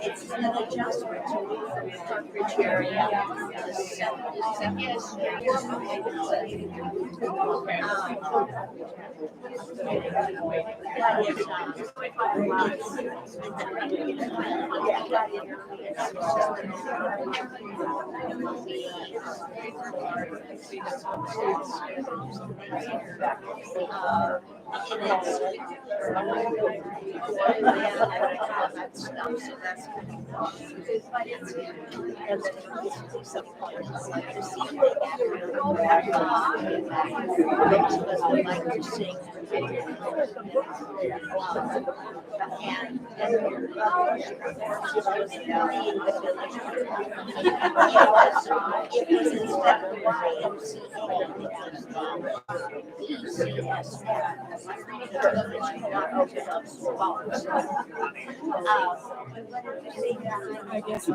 It's an adjustment to move from the Parkridge area to 77. I guess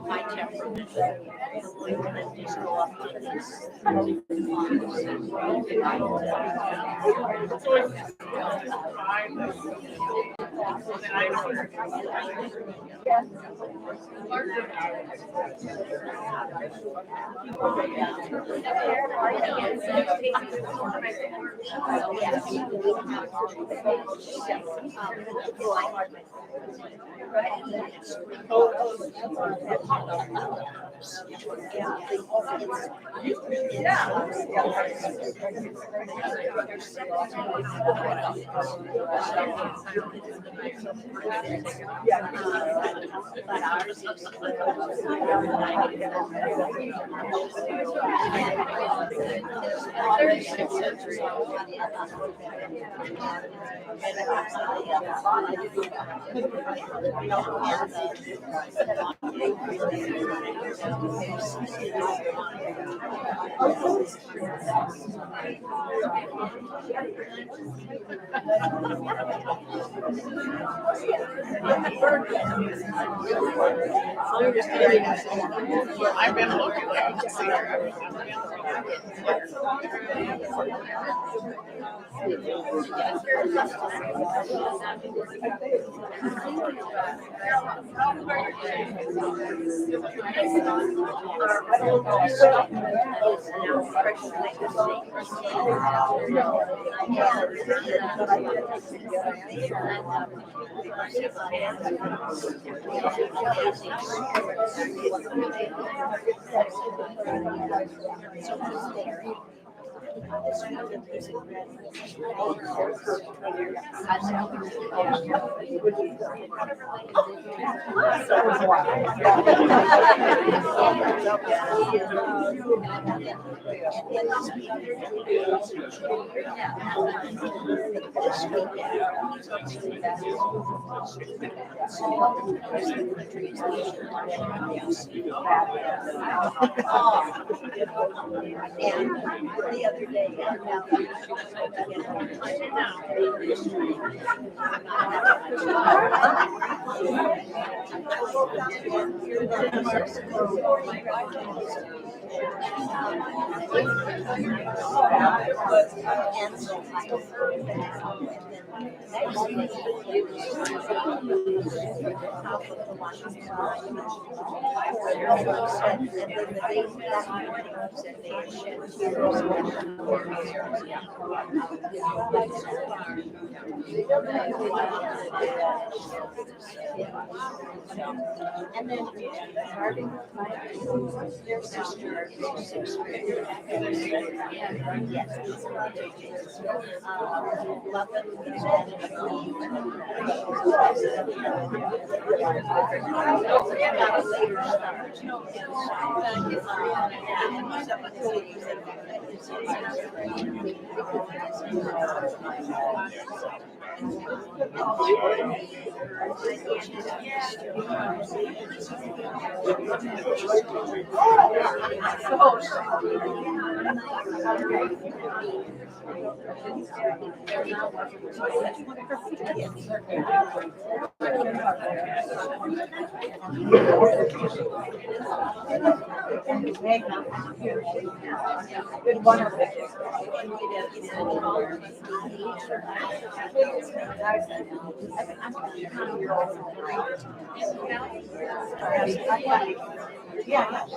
my temperament just go up to this. But ours is I've been looking like to see her. The other day, and then their sister, sixth grade. Good one of them. Yeah.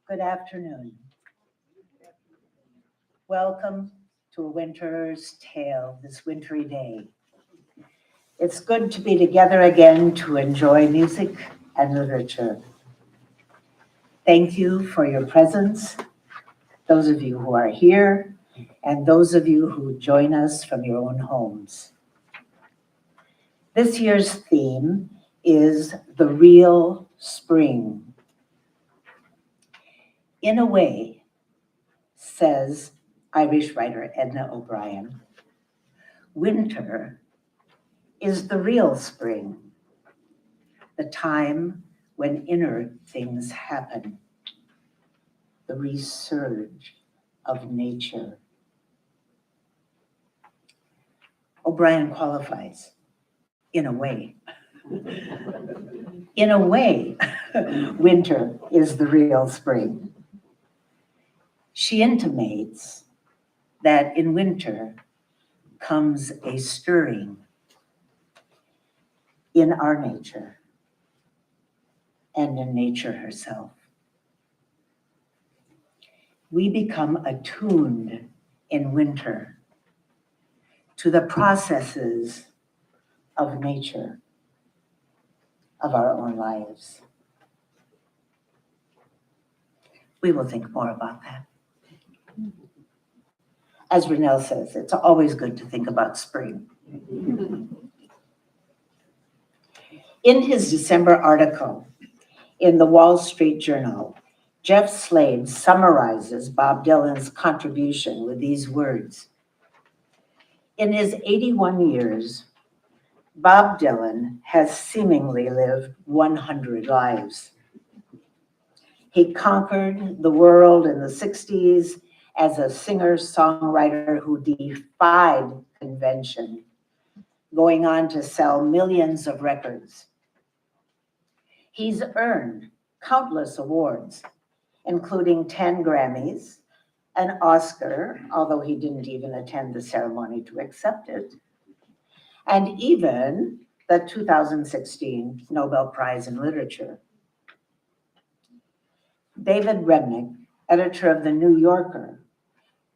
Good afternoon. Welcome to A Winter's Tale this wintry day. It's good to be together again to enjoy music and literature. Thank you for your presence, those of you who are here, and those of you who join us from your own homes. This year's theme is the real spring. In a way, says Irish writer Edna O'Brien, winter is the real spring, the time when inner things happen, the resurge of nature. O'Brien qualifies, in a way. In a way, winter is the real spring. She intimates that in winter comes a stirring in our nature and in nature herself. We become attuned in winter to the processes of nature, of our own lives. We will think more about that. As Renelle says, it's always good to think about spring. In his December article in the Wall Street Journal, Jeff Slade summarizes Bob Dylan's contribution with these words. In his 81 years, Bob Dylan has seemingly lived 100 lives. He conquered the world in the 60s as a singer-songwriter who defied convention, going on to sell millions of records. He's earned countless awards, including 10 Grammys, an Oscar, although he didn't even attend the ceremony to accept it, and even the 2016 Nobel Prize in Literature. David Remnick, editor of The New Yorker,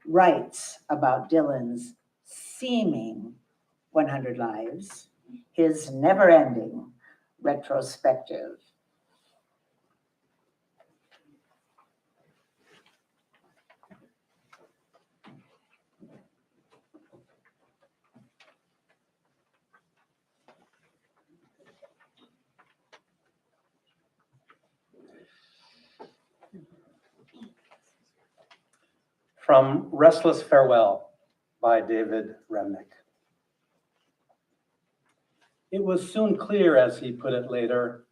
writes about Dylan's seeming 100 lives, his never-ending retrospective. From Restless Farewell by David Remnick. It was soon clear, as he put it later,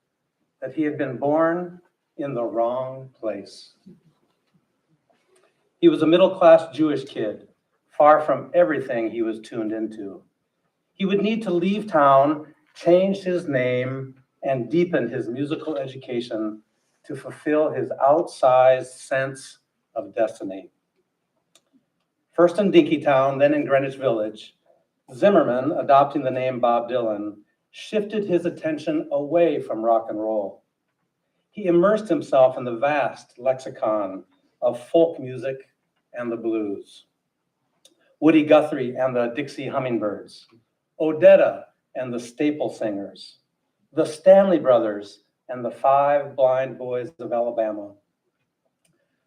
that he had been born in the wrong place. He was a middle-class Jewish kid, far from everything he was tuned into. He would need to leave town, change his name, and deepen his musical education to fulfill his outsized sense of destiny. First in Dinkytown, then in Greenwich Village, Zimmerman, adopting the name Bob Dylan, shifted his attention away from rock and roll. He immersed himself in the vast lexicon of folk music and the blues. Woody Guthrie and the Dixie Hummingbirds, Odetta and the Staple Singers, the Stanley Brothers and the Five Blind Boys of Alabama.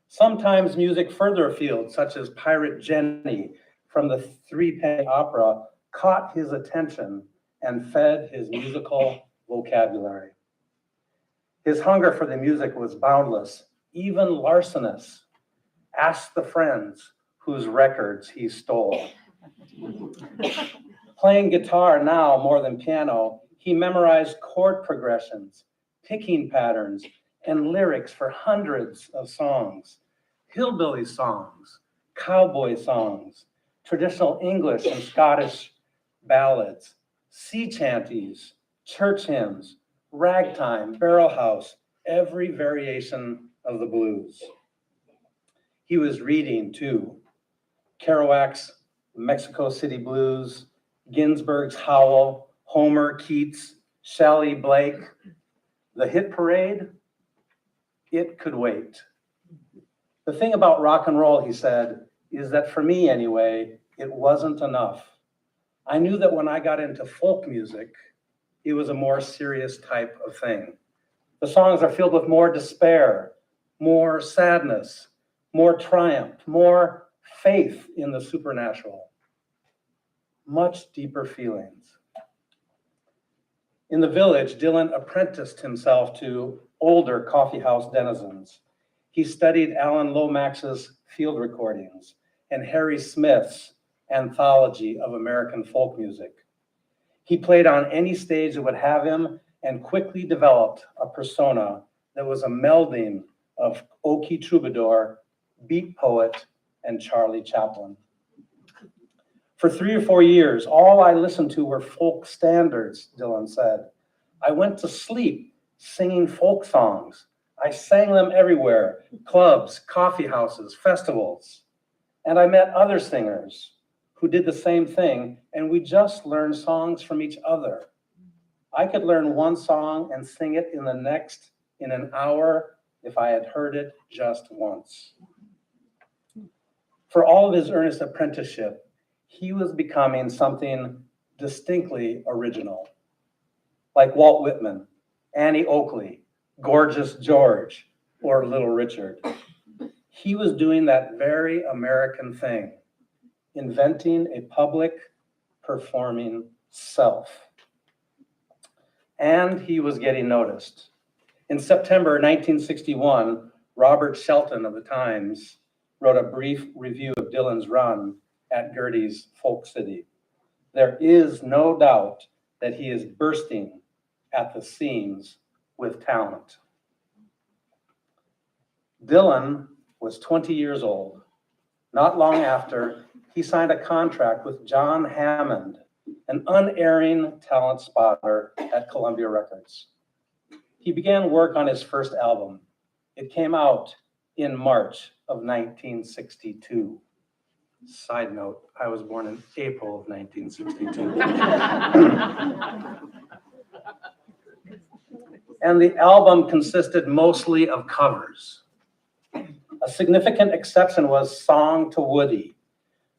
Sometimes music further afield, such as Pirate Jenny from the Three-Penny Opera, caught his attention and fed his musical vocabulary. His hunger for the music was boundless, even larcenous. Ask the friends whose records he stole. Playing guitar now more than piano, he memorized chord progressions, picking patterns, and lyrics for hundreds of songs. Hillbilly songs, cowboy songs, traditional English and Scottish ballads, sea chanties, church hymns, ragtime, barrel house, every variation of the blues. He was reading too. Kerouac's Mexico City Blues, Ginsberg's Howl, Homer, Keats, Shelley, Blake. The hit parade, it could wait. The thing about rock and roll, he said, is that for me anyway, it wasn't enough. I knew that when I got into folk music, it was a more serious type of thing. The songs are filled with more despair, more sadness, more triumph, more faith in the supernatural, much deeper feelings. In the Village, Dylan apprenticed himself to older coffeehouse denizens. He studied Alan Lomax's field recordings and Harry Smith's anthology of American folk music. He played on any stage that would have him and quickly developed a persona that was a melding of Okie troubadour, beat poet, and Charlie Chaplin. For 3 or 4 years, all I listened to were folk standards, Dylan said. I went to sleep singing folk songs. I sang them everywhere, clubs, coffee houses, festivals. And I met other singers who did the same thing, and we just learned songs from each other. I could learn one song and sing it in the next in an hour if I had heard it just once. For all of his earnest apprenticeship, he was becoming something distinctly original, like Walt Whitman, Annie Oakley, Gorgeous George, or Little Richard. He was doing that very American thing, inventing a public performing self. And he was getting noticed. In September 1961, Robert Shelton of the Times wrote a brief review of Dylan's run at Gertie's Folk City. There is no doubt that he is bursting at the seams with talent. Dylan was 20 years old. Not long after, he signed a contract with John Hammond, an unerring talent spotter at Columbia Records. He began work on his first album. It came out in March of 1962. Side note, I was born in April of 1962. And the album consisted mostly of covers. A significant exception was Song to Woody,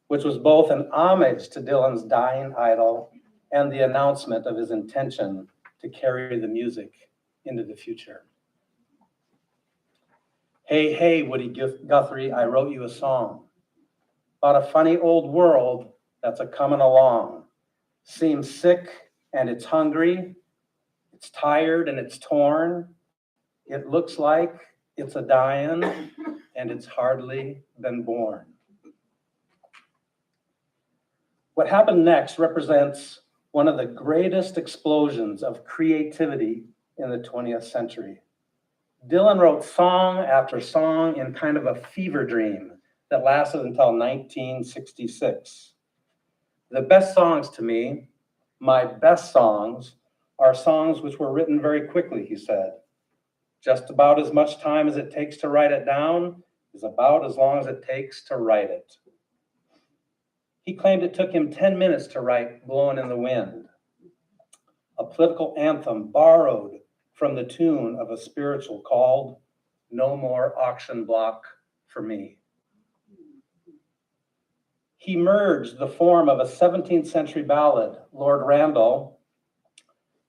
which was both an homage to Dylan's dying idol and the announcement of his intention to carry the music into the future. Hey, hey, Woody Guthrie, I wrote you a song about a funny old world that's a-comin' along. Seems sick and it's hungry, it's tired and it's torn. It looks like it's a-dyin' and it's hardly been born. What happened next represents one of the greatest explosions of creativity in the 20th century. Dylan wrote song after song in kind of a fever dream that lasted until 1966. The best songs to me, my best songs, are songs which were written very quickly, he said. Just about as much time as it takes to write it down is about as long as it takes to write it. He claimed it took him 10 minutes to write Blowin' in the Wind, a political anthem borrowed from the tune of a spiritual called No More Auction Block for Me. He merged the form of a 17th century ballad, Lord Randall,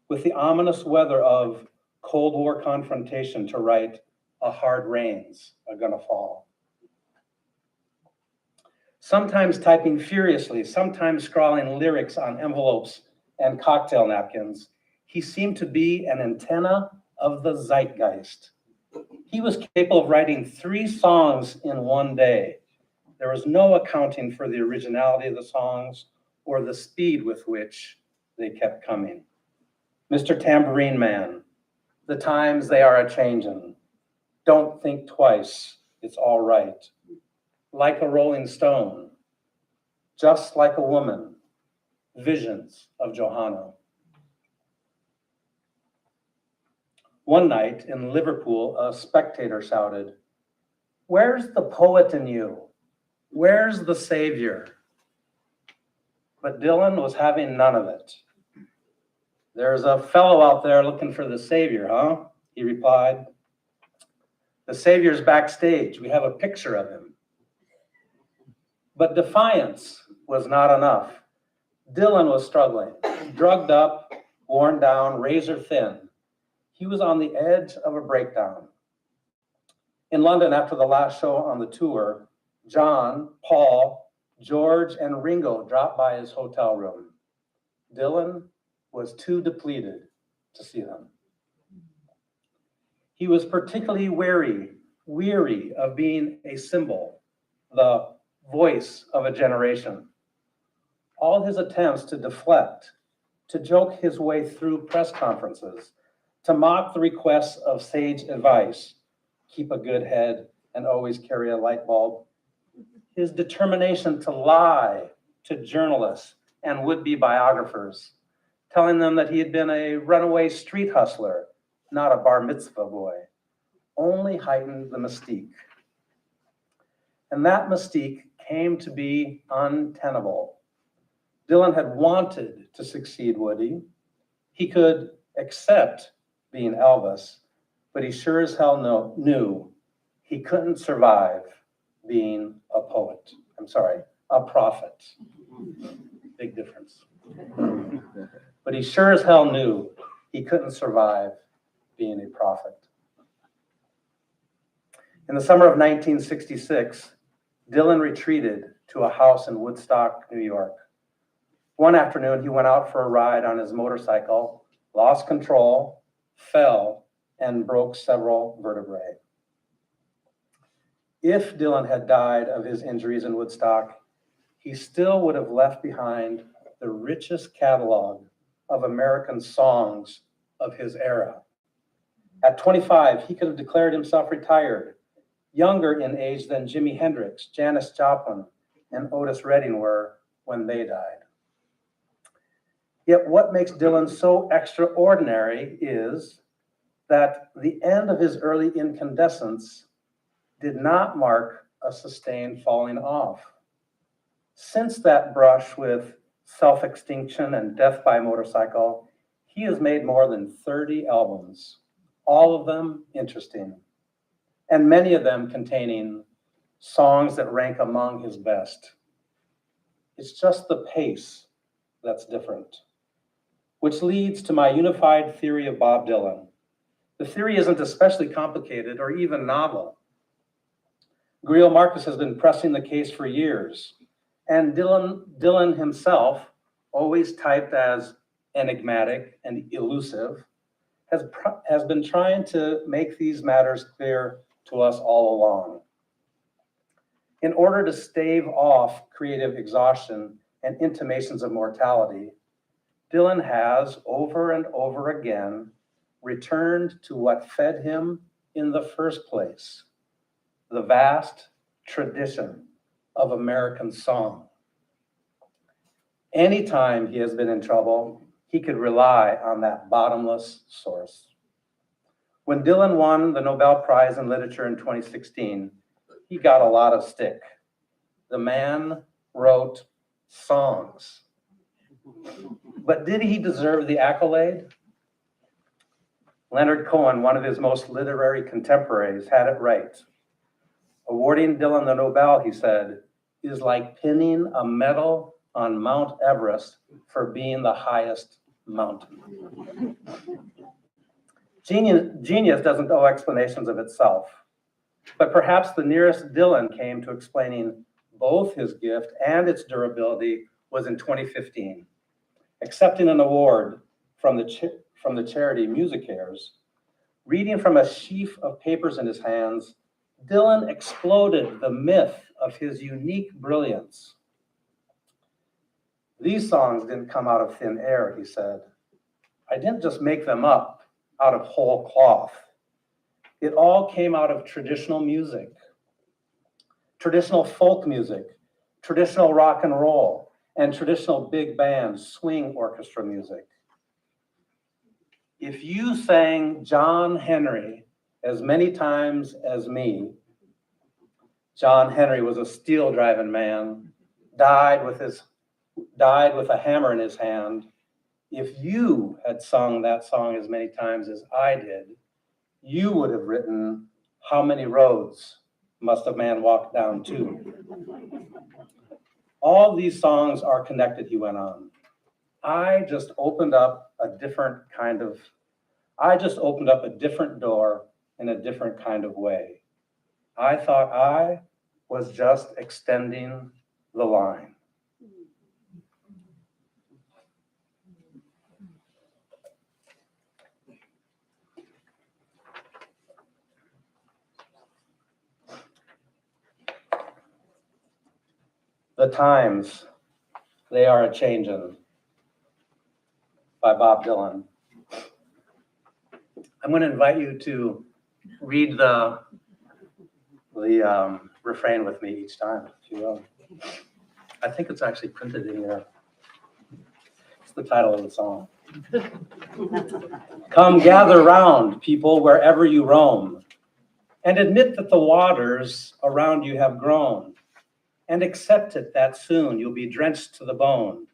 with the ominous weather of Cold War confrontation to write A Hard Rain's a-Gonna Fall. Sometimes typing furiously, sometimes scrawling lyrics on envelopes and cocktail napkins, he seemed to be an antenna of the zeitgeist. He was capable of writing 3 songs in one day. There was no accounting for the originality of the songs or the speed with which they kept coming. Mr. Tambourine Man, The Times They Are A-Changin', Don't Think Twice, It's All Right, Like a Rolling Stone, Just Like a Woman, Visions of Johanna. One night in Liverpool, a spectator shouted, "Where's the poet in you? Where's the savior?" But Dylan was having none of it. "There's a fellow out there looking for the savior, huh?" he replied. The Savior's backstage. We have a picture of him. But defiance was not enough. Dylan was struggling, drugged up, worn down, razor thin. He was on the edge of a breakdown. In London, after the last show on the tour, John, Paul, George, and Ringo dropped by his hotel room. Dylan was too depleted to see them. He was particularly weary of being a symbol, the voice of a generation. All his attempts to deflect, to joke his way through press conferences, to mock the requests of sage advice, keep a good head and always carry a light bulb, his determination to lie to journalists and would-be biographers, telling them that he had been a runaway street hustler, not a bar mitzvah boy, only heightened the mystique. And that mystique came to be untenable. Dylan had wanted to succeed Woody. He could accept being Elvis, but he sure as hell knew he couldn't survive being a poet. A prophet. Big difference. But he sure as hell knew he couldn't survive being a prophet. In the summer of 1966, Dylan retreated to a house in Woodstock, New York. One afternoon, he went out for a ride on his motorcycle, lost control, fell, and broke several vertebrae. If Dylan had died of his injuries in Woodstock, he still would have left behind the richest catalog of American songs of his era. At 25, he could have declared himself retired, younger in age than Jimi Hendrix, Janis Joplin, and Otis Redding were when they died. Yet what makes Dylan so extraordinary is that the end of his early incandescence did not mark a sustained falling off. Since that brush with self-extinction and death by motorcycle, he has made more than 30 albums, all of them interesting, and many of them containing songs that rank among his best. It's just the pace that's different, which leads to my unified theory of Bob Dylan. The theory isn't especially complicated or even novel. Greil Marcus has been pressing the case for years, and Dylan himself, always typed as enigmatic and elusive, has been trying to make these matters clear to us all along. In order to stave off creative exhaustion and intimations of mortality, Dylan has, over and over again, returned to what fed him in the first place, the vast tradition of American song. Anytime he has been in trouble, he could rely on that bottomless source. When Dylan won the Nobel Prize in Literature in 2016, he got a lot of stick. The man wrote songs. But did he deserve the accolade? Leonard Cohen, one of his most literary contemporaries, had it right. Awarding Dylan the Nobel, he said, is like pinning a medal on Mount Everest for being the highest mountain. Genius doesn't owe explanations of itself, but perhaps the nearest Dylan came to explaining both his gift and its durability was in 2015. Accepting an award from the charity MusiCares, reading from a sheaf of papers in his hands, Dylan exploded the myth of his unique brilliance. These songs didn't come out of thin air, he said. I didn't just make them up out of whole cloth. It all came out of traditional music, traditional folk music, traditional rock and roll, and traditional big band swing orchestra music. If you sang John Henry as many times as me, John Henry was a steel-driving man, died with a hammer in his hand. If you had sung that song as many times as I did, you would have written How many roads must a man walk down to? All these songs are connected, he went on. I just opened up a different door in a different kind of way. I thought I was just extending the line. The Times, They Are A-Changin', by Bob Dylan. I'm going to invite you to read the refrain with me each time, if you will. I think it's actually printed in your, it's the title of the song. Come gather round, people, wherever you roam, and admit that the waters around you have grown, and accept it that soon you'll be drenched to the bone.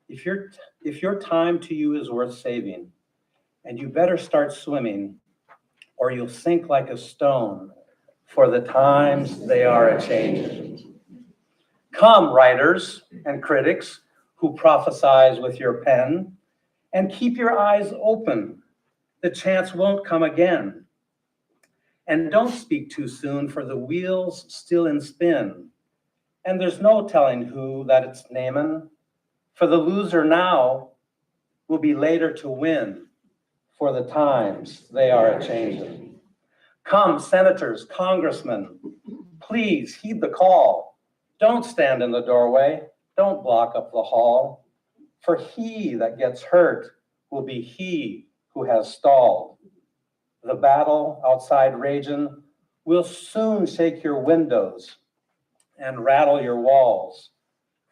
If your time to you is worth saving, and you better start swimming, or you'll sink like a stone, for the times they are a-changin'. Come, writers and critics who prophesize with your pen, and keep your eyes open. The chance won't come again. And don't speak too soon, for the wheel's still in spin. And there's no telling who that it's namin', for the loser now will be later to win, for the times they are a-changin'. Come, senators, congressmen, please heed the call. Don't stand in the doorway, don't block up the hall, for he that gets hurt will be he who has stalled. The battle outside ragin' will soon shake your windows and rattle your walls,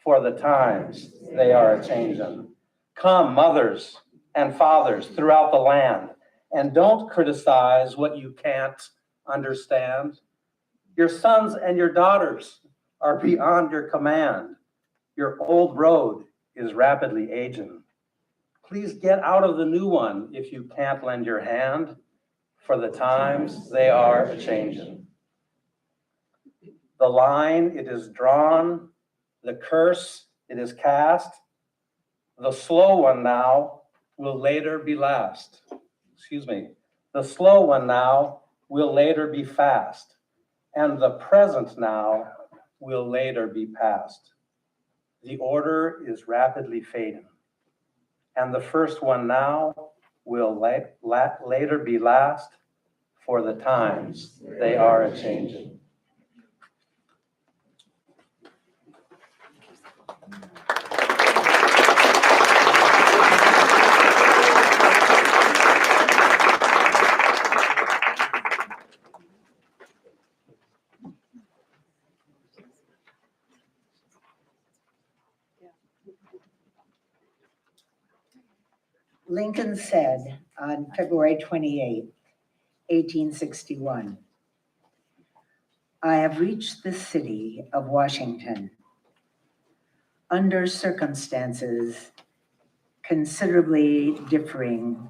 for the times they are a-changin'. Come, mothers and fathers throughout the land, and don't criticize what you can't understand. Your sons and your daughters are beyond your command. Your old road is rapidly aging. Please get out of the new one if you can't lend your hand, for the times they are a-changin'. The line it is drawn, the curse it is cast. The slow one now will later be last. The slow one now will later be fast, and the present now will later be past. The order is rapidly fading, and the first one now will later be last, for the times they are a-changin'. Lincoln said on February 28, 1861, "I have reached the city of Washington under circumstances considerably differing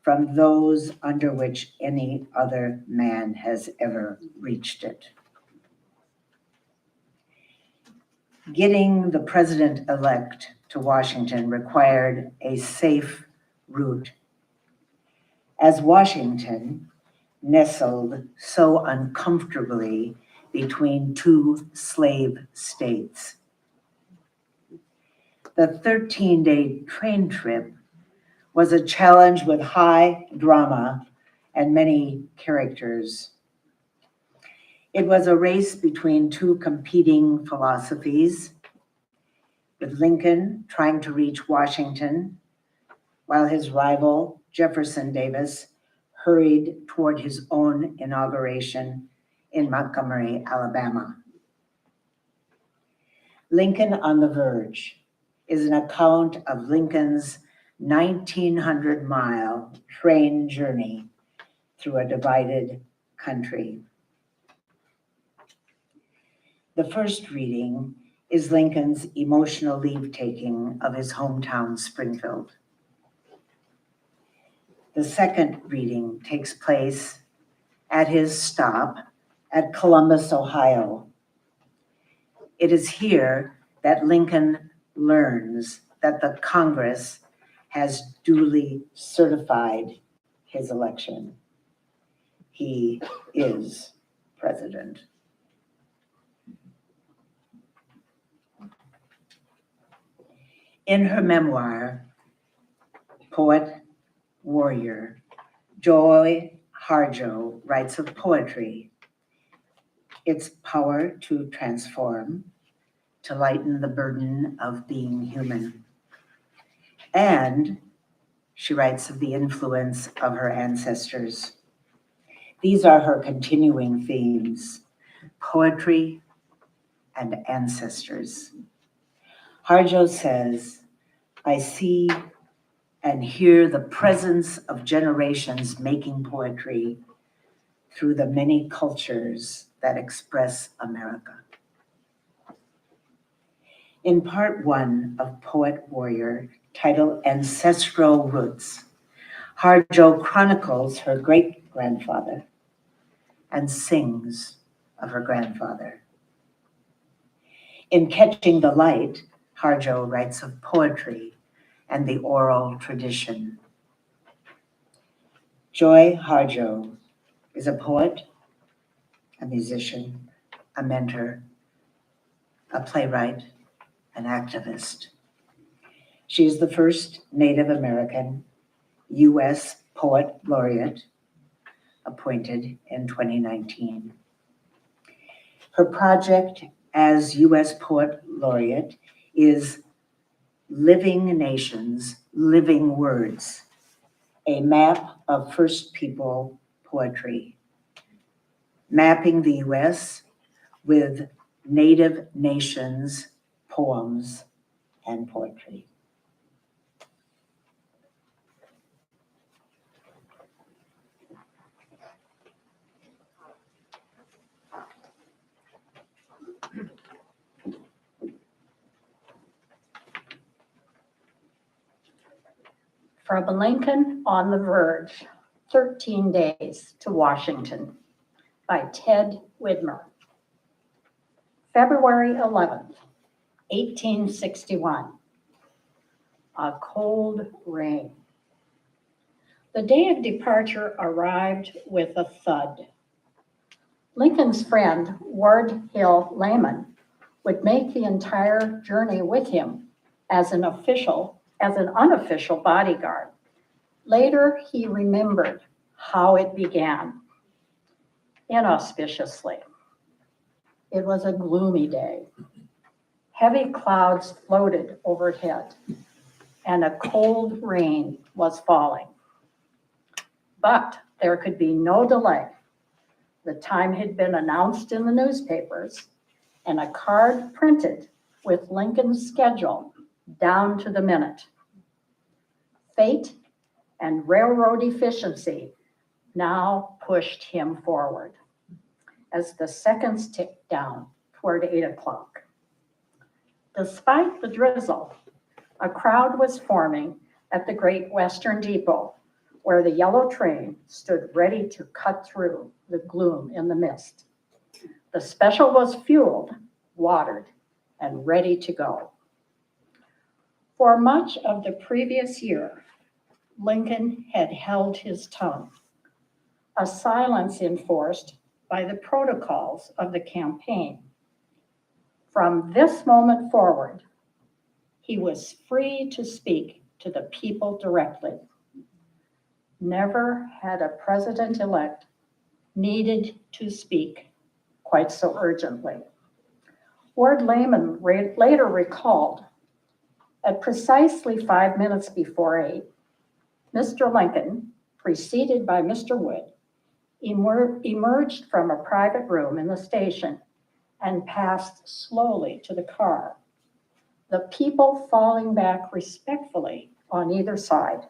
from those under which any other man has ever reached it. Getting the president-elect to Washington required a safe route, as Washington nestled so uncomfortably between two slave states. The 13-day train trip was a challenge with high drama and many characters. It was a race between two competing philosophies, with Lincoln trying to reach Washington, while his rival, Jefferson Davis, hurried toward his own inauguration in Montgomery, Alabama. Lincoln on the Verge is an account of Lincoln's 1,900-mile train journey through a divided country. The first reading is Lincoln's emotional leave-taking of his hometown, Springfield. The second reading takes place at his stop at Columbus, Ohio. It is here that Lincoln learns that the Congress has duly certified his election. He is president. In her memoir, Poet Warrior, Joy Harjo writes of poetry, its power to transform, to lighten the burden of being human. And she writes of the influence of her ancestors. These are her continuing themes: poetry and ancestors. Harjo says, I see and hear the presence of generations making poetry through the many cultures that express America. In part one of Poet Warrior, titled Ancestral Roots, Harjo chronicles her great-grandfather and sings of her grandfather. In Catching the Light, Harjo writes of poetry and the oral tradition. Joy Harjo is a poet, a musician, a mentor, a playwright, an activist. She is the first Native American U.S. Poet Laureate, appointed in 2019. Her project as U.S. Poet Laureate is Living Nations, Living Words, a map of First People poetry, mapping the U.S. with Native nations, poems, and poetry. From Lincoln on the Verge, 13 Days to Washington by Ted Widmer. February 11th, 1861. A cold rain. The day of departure arrived with a thud. Lincoln's friend, Ward Hill Layman, would make the entire journey with him as an unofficial bodyguard. Later, he remembered how it began. Inauspiciously. It was a gloomy day. Heavy clouds floated overhead, and a cold rain was falling. But there could be no delay. The time had been announced in the newspapers, and a card printed with Lincoln's schedule down to the minute. Fate and railroad efficiency now pushed him forward as the seconds ticked down toward 8 o'clock. Despite the drizzle, a crowd was forming at the Great Western Depot, where the yellow train stood ready to cut through the gloom in the mist. The special was fueled, watered, and ready to go. For much of the previous year, Lincoln had held his tongue, a silence enforced by the protocols of the campaign. From this moment forward, he was free to speak to the people directly. Never had a president-elect needed to speak quite so urgently. Ward Layman later recalled, at precisely 5 minutes before 8, Mr. Lincoln, preceded by Mr. Wood, emerged from a private room in the station and passed slowly to the car, the people falling back respectfully on either side,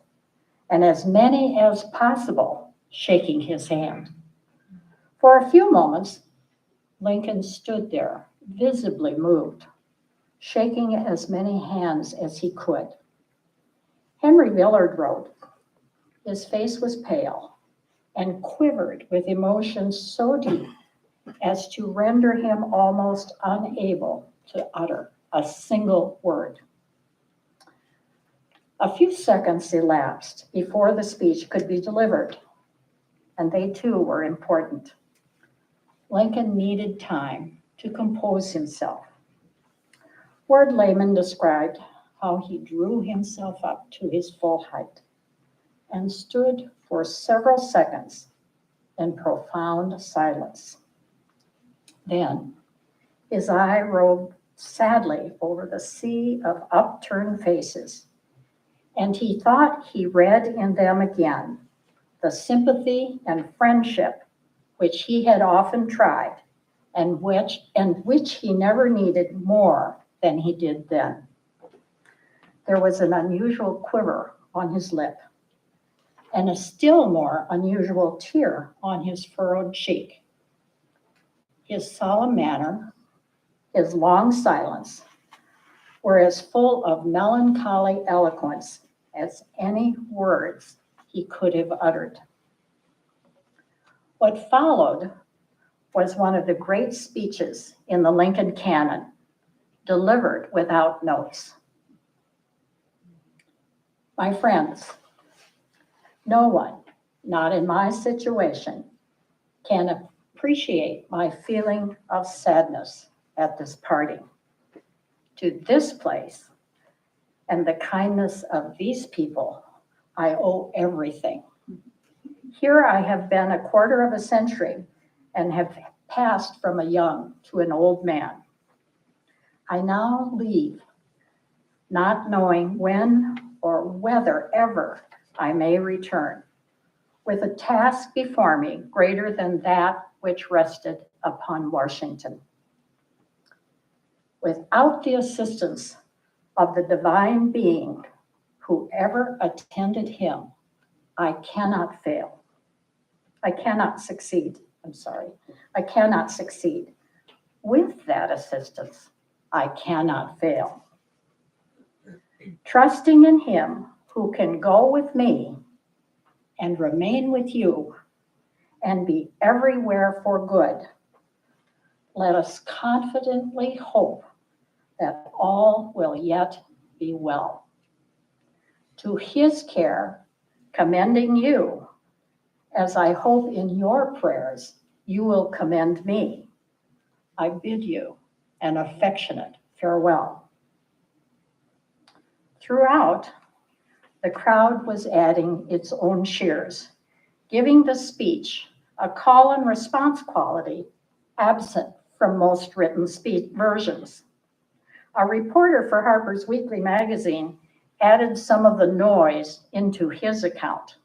and as many as possible shaking his hand. For a few moments, Lincoln stood there, visibly moved, shaking as many hands as he could. Henry Villard wrote, his face was pale, and quivered with emotion so deep as to render him almost unable to utter a single word. A few seconds elapsed before the speech could be delivered, and they too were important. Lincoln needed time to compose himself. Ward Layman described how he drew himself up to his full height and stood for several seconds in profound silence. Then his eye roved sadly over the sea of upturned faces, and he thought he read in them again the sympathy and friendship which he had often tried and which he never needed more than he did then. There was an unusual quiver on his lip and a still more unusual tear on his furrowed cheek. His solemn manner, his long silence, were as full of melancholy eloquence as any words he could have uttered. What followed was one of the great speeches in the Lincoln canon, delivered without notes. My friends, no one, not in my situation, can appreciate my feeling of sadness at this parting. To this place and the kindness of these people, I owe everything. Here I have been a quarter of a century and have passed from a young to an old man. I now leave, not knowing when or whether ever I may return, with a task before me greater than that which rested upon Washington. Without the assistance of the divine being who ever attended him, I cannot fail. I cannot succeed. I cannot succeed. With that assistance, I cannot fail. Trusting in him who can go with me and remain with you and be everywhere for good, let us confidently hope that all will yet be well. To his care, commending you, as I hope in your prayers you will commend me, I bid you an affectionate farewell. Throughout, the crowd was adding its own cheers, giving the speech a call and response quality absent from most written speech versions. A reporter for Harper's Weekly magazine added some of the noise into his account.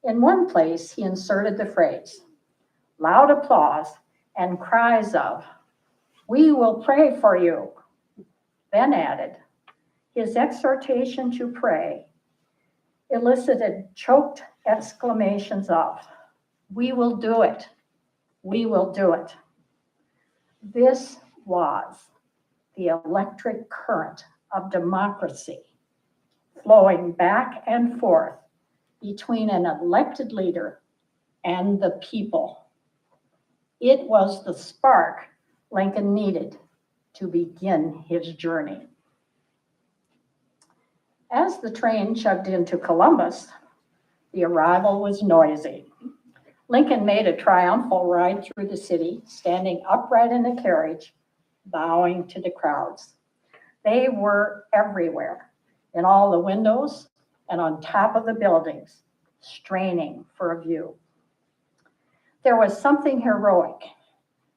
In one place, he inserted the phrase, loud applause and cries of, "We will pray for you," then added, his exhortation to pray elicited choked exclamations of, "We will do it, we will do it." This was the electric current of democracy flowing back and forth between an elected leader and the people. It was the spark Lincoln needed to begin his journey. As the train chugged into Columbus, the arrival was noisy. Lincoln made a triumphal ride through the city, standing upright in the carriage, bowing to the crowds. They were everywhere, in all the windows and on top of the buildings, straining for a view. There was something heroic,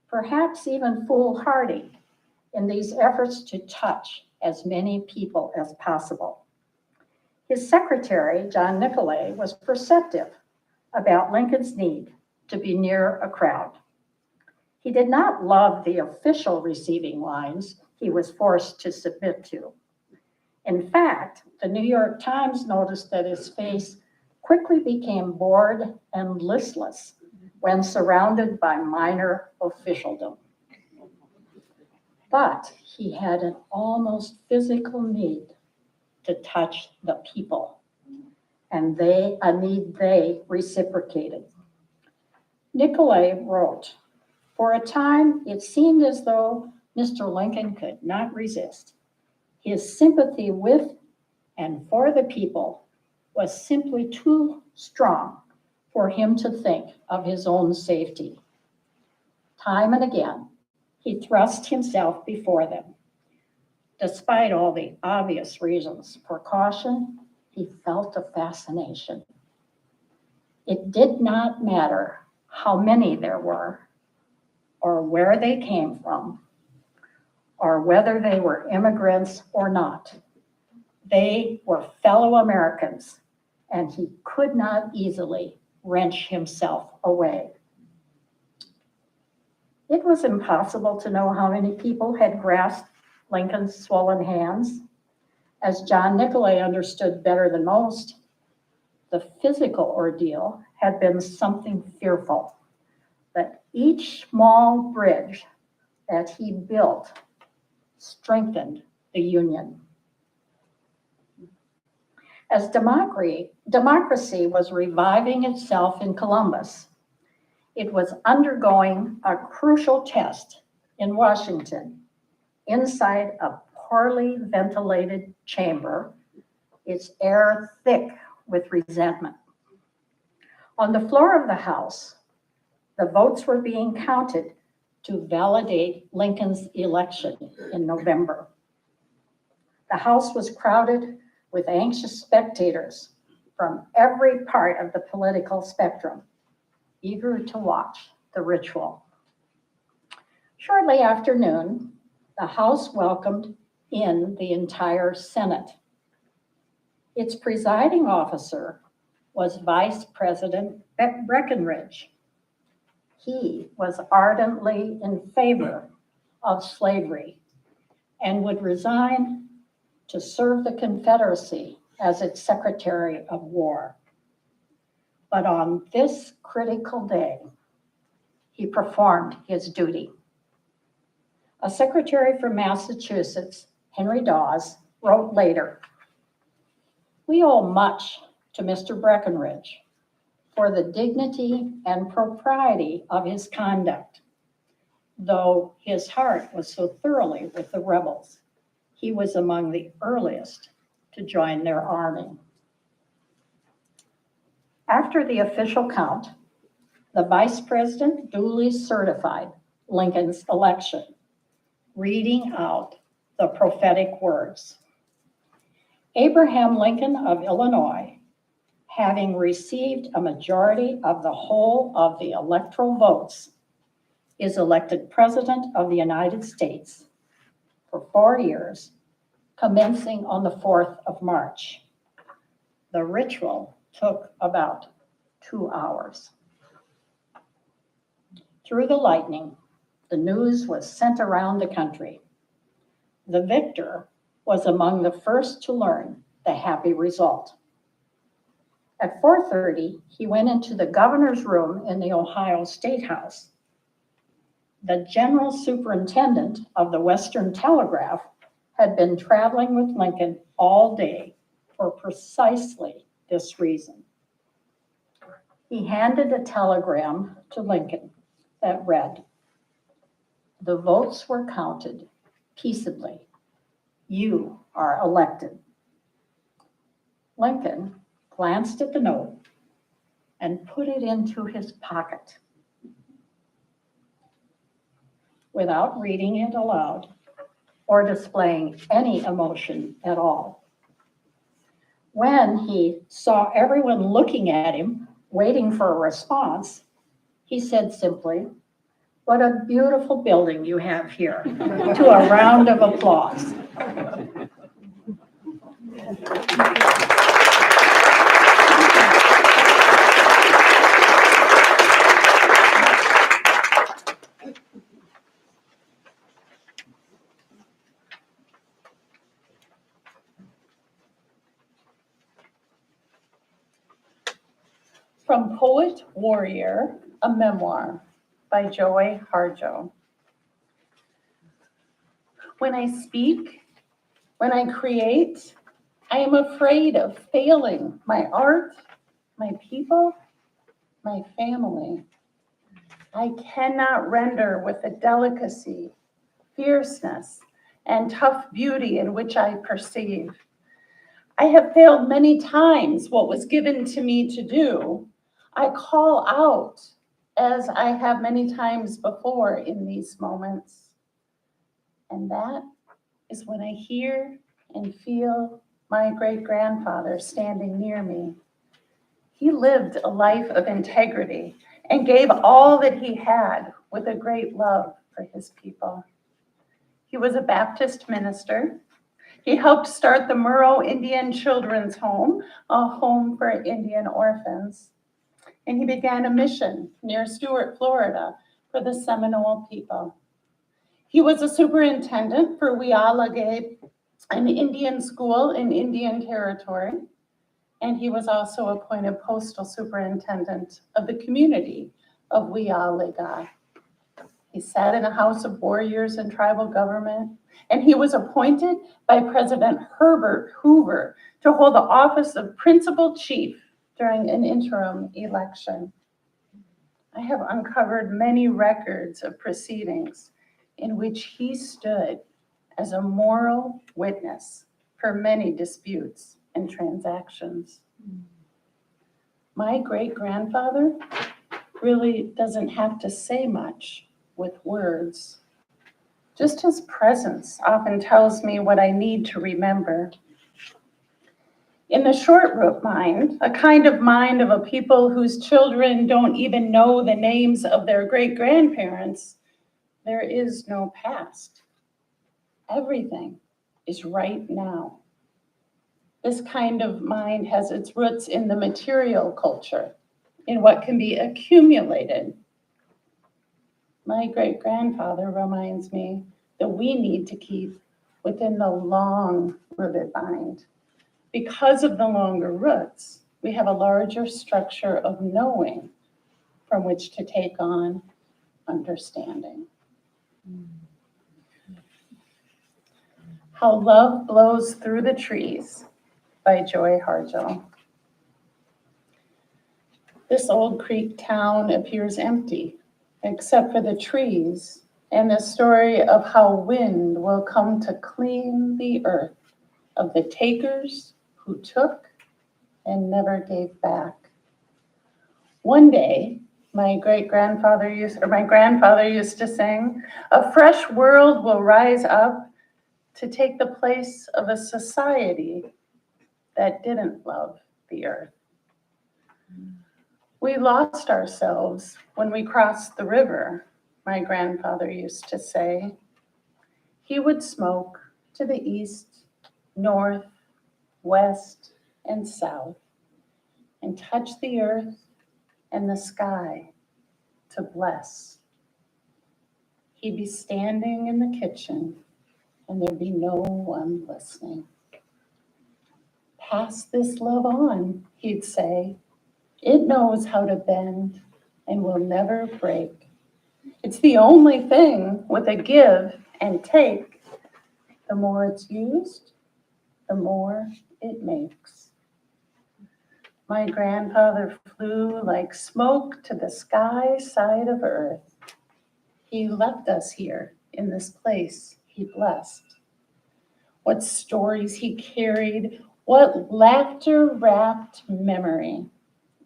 perhaps even foolhardy, in these efforts to touch as many people as possible. His secretary, John Nicolay, was perceptive about Lincoln's need to be near a crowd. He did not love the official receiving lines he was forced to submit to. In fact, the New York Times noticed that his face quickly became bored and listless when surrounded by minor officialdom. But he had an almost physical need to touch the people, and a need they reciprocated. Nicolay wrote, "For a time, it seemed as though Mr. Lincoln could not resist. His sympathy with and for the people was simply too strong for him to think of his own safety. Time and again, he thrust himself before them. Despite all the obvious reasons for caution, he felt a fascination. It did not matter how many there were, or where they came from, or whether they were immigrants or not. They were fellow Americans, and he could not easily wrench himself away." It was impossible to know how many people had grasped Lincoln's swollen hands. As John Nicolay understood better than most, the physical ordeal had been something fearful, but each small bridge that he built strengthened the Union. As democracy was reviving itself in Columbus, it was undergoing a crucial test in Washington, inside a poorly ventilated chamber, its air thick with resentment. On the floor of the House, the votes were being counted to validate Lincoln's election in November. The House was crowded with anxious spectators from every part of the political spectrum, eager to watch the ritual. Shortly after noon, the House welcomed in the entire Senate. Its presiding officer was Vice President Breckinridge. He was ardently in favor of slavery and would resign to serve the Confederacy as its Secretary of War. But on this critical day, he performed his duty. A secretary from Massachusetts, Henry Dawes, wrote later, "We owe much to Mr. Breckinridge for the dignity and propriety of his conduct. Though his heart was so thoroughly with the rebels, he was among the earliest to join their army." After the official count, the vice president duly certified Lincoln's election, reading out the prophetic words. "Abraham Lincoln of Illinois, having received a majority of the whole of the electoral votes, is elected President of the United States for 4 years, commencing on the 4th of March. The ritual took about 2 hours. Through the lightning, the news was sent around the country. The victor was among the first to learn the happy result. At 4:30, he went into the governor's room in the Ohio State House. The general superintendent of the Western Telegraph had been traveling with Lincoln all day for precisely this reason. He handed a telegram to Lincoln that read, "The votes were counted peaceably. You are elected." Lincoln glanced at the note and put it into his pocket. Without reading it aloud or displaying any emotion at all. When he saw everyone looking at him, waiting for a response, he said simply, "What a beautiful building you have here," to a round of applause. From Poet Warrior, a memoir by Joy Harjo. When I speak, when I create, I am afraid of failing my art, my people, my family. I cannot render with the delicacy, fierceness, and tough beauty in which I perceive. I have failed many times what was given to me to do. I call out as I have many times before in these moments. And that is when I hear and feel my great-grandfather standing near me. He lived a life of integrity and gave all that he had with a great love for his people. He was a Baptist minister. He helped start the Murrow Indian Children's Home, a home for Indian orphans. And he began a mission near Stuart, Florida, for the Seminole people. He was a superintendent for Wealagate, an Indian school in Indian Territory, and he was also appointed postal superintendent of the community of Wealaga. He sat in the House of Warriors and Tribal Government, and he was appointed by President Herbert Hoover to hold the office of Principal Chief during an interim election. I have uncovered many records of proceedings in which he stood as a moral witness for many disputes and transactions. My great-grandfather really doesn't have to say much with words. Just his presence often tells me what I need to remember. In the short root mind, a kind of mind of a people whose children don't even know the names of their great-grandparents, there is no past. Everything is right now. This kind of mind has its roots in the material culture, in what can be accumulated. My great-grandfather reminds me that we need to keep within the long-rooted mind. Because of the longer roots, we have a larger structure of knowing from which to take on understanding. How Love Blows Through the Trees by Joy Harjo. This old creek town appears empty, except for the trees and the story of how wind will come to clean the earth of the takers who took and never gave back. One day, my grandfather used to sing, a fresh world will rise up to take the place of a society that didn't love the earth. We lost ourselves when we crossed the river, my grandfather used to say. He would smoke to the east, north, west, and south, and touch the earth and the sky to bless. He'd be standing in the kitchen, and there'd be no one listening. Pass this love on, he'd say. It knows how to bend and will never break. It's the only thing with a give and take. The more it's used, the more it makes. My grandfather flew like smoke to the sky side of earth. He left us here in this place he blessed. What stories he carried, what laughter-wrapped memory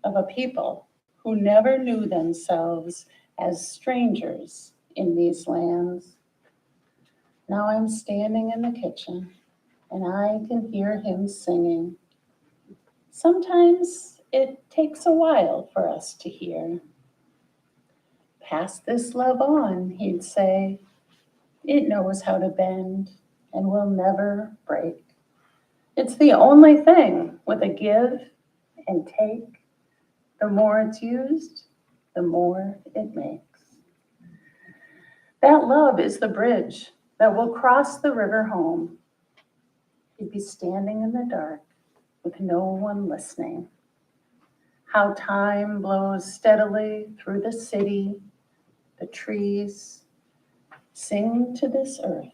of a people who never knew themselves as strangers in these lands. Now I'm standing in the kitchen and I can hear him singing. Sometimes it takes a while for us to hear. Pass this love on, he'd say. It knows how to bend and will never break. It's the only thing with a give and take. The more it's used, the more it makes. That love is the bridge that will cross the river home. He'd be standing in the dark with no one listening. How time blows steadily through the city, the trees. Sing to this earth.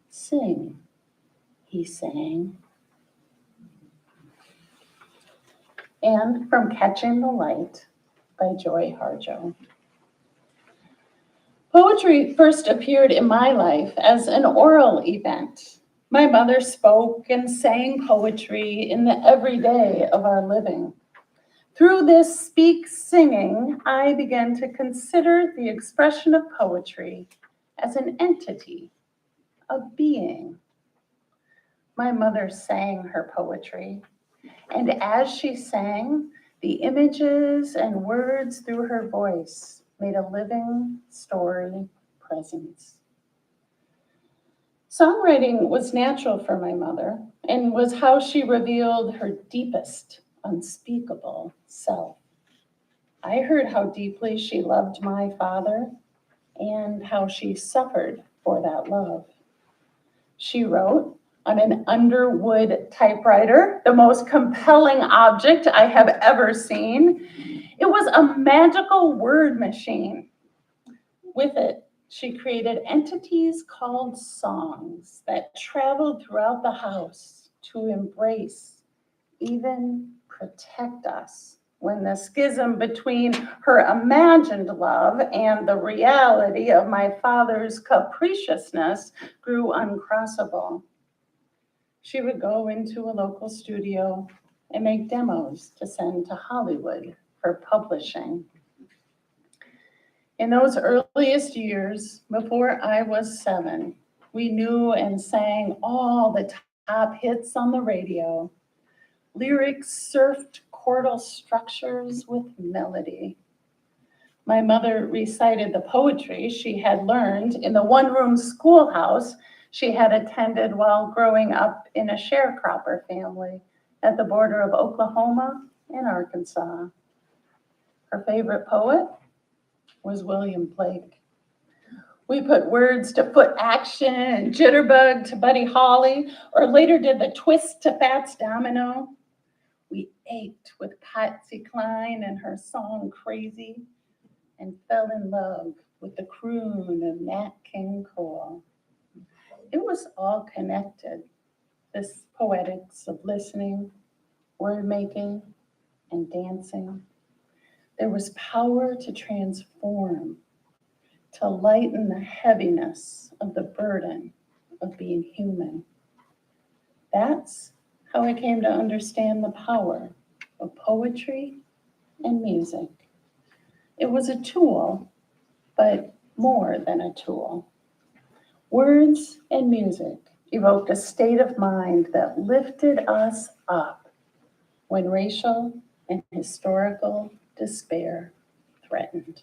Sing, he sang. And from Catching the Light by Joy Harjo. Poetry first appeared in my life as an oral event. My mother spoke and sang poetry in the everyday of our living. Through this singing, I began to consider the expression of poetry as an entity, a being. My mother sang her poetry, and as she sang, the images and words through her voice made a living story presence. Songwriting was natural for my mother and was how she revealed her deepest, unspeakable self. I heard how deeply she loved my father and how she suffered for that love. She wrote on an Underwood typewriter, the most compelling object I have ever seen. It was a magical word machine. With it, she created entities called songs that traveled throughout the house to embrace, even protect us when the schism between her imagined love and the reality of my father's capriciousness grew uncrossable. She would go into a local studio and make demos to send to Hollywood for publishing. In those earliest years, before I was 7, we knew and sang all the top hits on the radio. Lyrics surfed chordal structures with melody. My mother recited the poetry she had learned in the one-room schoolhouse she had attended while growing up in a sharecropper family at the border of Oklahoma and Arkansas. Her favorite poet was William Blake. We put words to Foot Action and Jitterbug to Buddy Holly, or later did the twist to Fats Domino. We ached with Patsy Cline and her song Crazy, and fell in love with the croon of Nat King Cole. It was all connected, this poetics of listening, word making, and dancing. There was power to transform, to lighten the heaviness of the burden of being human. That's how I came to understand the power of poetry and music. It was a tool, but more than a tool. Words and music evoked a state of mind that lifted us up when racial and historical despair threatened.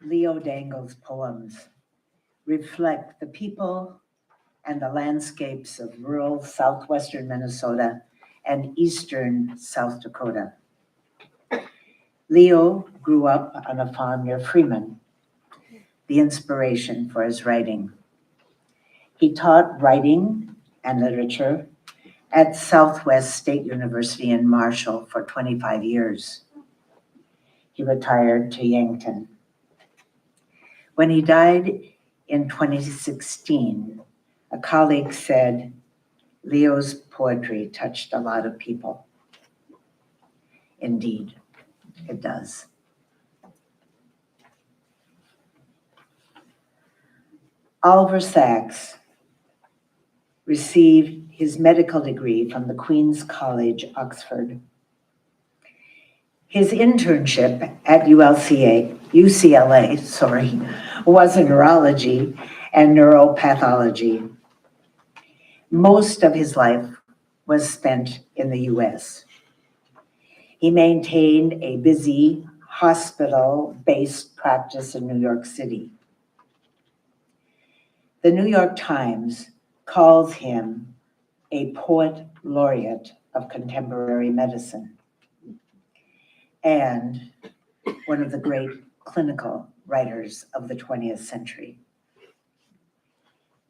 Leo Dangle's poems reflect the people and the landscapes of rural southwestern Minnesota and eastern South Dakota. Leo grew up on a farm near Freeman, the inspiration for his writing. He taught writing and literature at Southwest State University in Marshall for 25 years. He retired to Yankton. When he died in 2016, a colleague said, Leo's poetry touched a lot of people. Indeed, it does. Oliver Sacks received his medical degree from the Queen's College, Oxford. His internship at UCLA, was in neurology and neuropathology. Most of his life was spent in the US. He maintained a busy hospital-based practice in New York City. The New York Times calls him a poet laureate of contemporary medicine and one of the great clinical writers of the 20th century.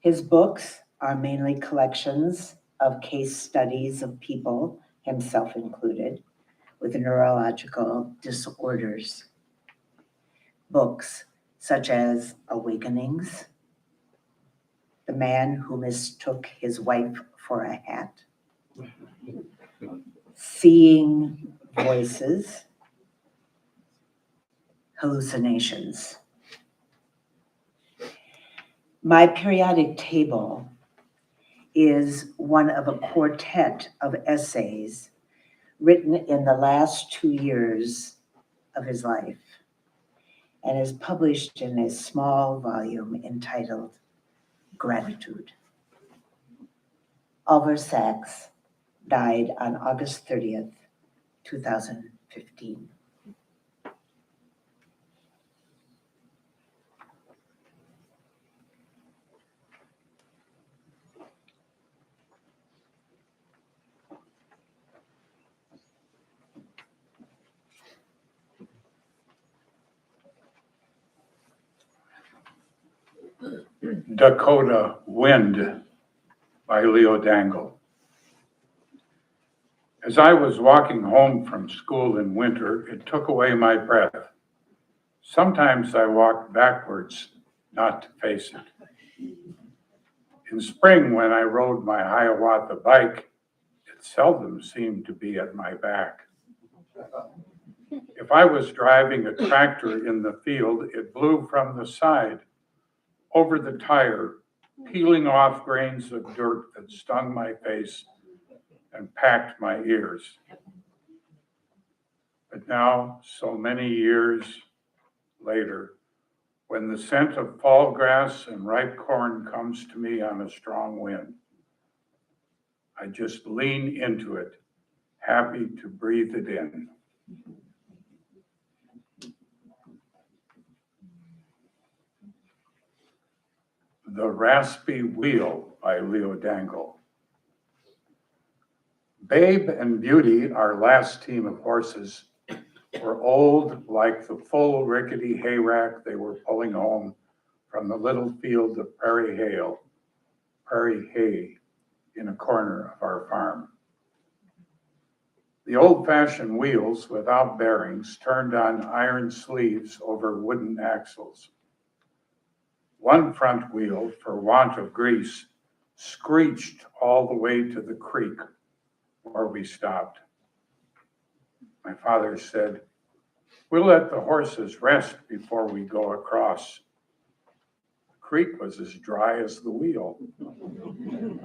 His books are mainly collections of case studies of people, himself included, with neurological disorders. Books such as Awakenings, The Man Who Mistook His Wife for a Hat, Seeing Voices, Hallucinations. My periodic table is one of a quartet of essays written in the last 2 years of his life and is published in a small volume entitled Gratitude. Oliver Sacks died on August 30th, 2015. Dakota Wind by Leo Dangle. As I was walking home from school in winter, it took away my breath. Sometimes I walked backwards, not to face it. In spring, when I rode my Hiawatha bike, it seldom seemed to be at my back. If I was driving a tractor in the field, it blew from the side, over the tire, peeling off grains of dirt that stung my face and packed my ears. But now, so many years later, when the scent of fall grass and ripe corn comes to me on a strong wind, I just lean into it, happy to breathe it in. The Raspy Wheel by Leo Dangle. Babe and Beauty, our last team of horses, were old like the full rickety hayrack they were pulling home from the little field of prairie hay in a corner of our farm. The old-fashioned wheels without bearings turned on iron sleeves over wooden axles. One front wheel, for want of grease, screeched all the way to the creek where we stopped. My father said, "We'll let the horses rest before we go across." The creek was as dry as the wheel,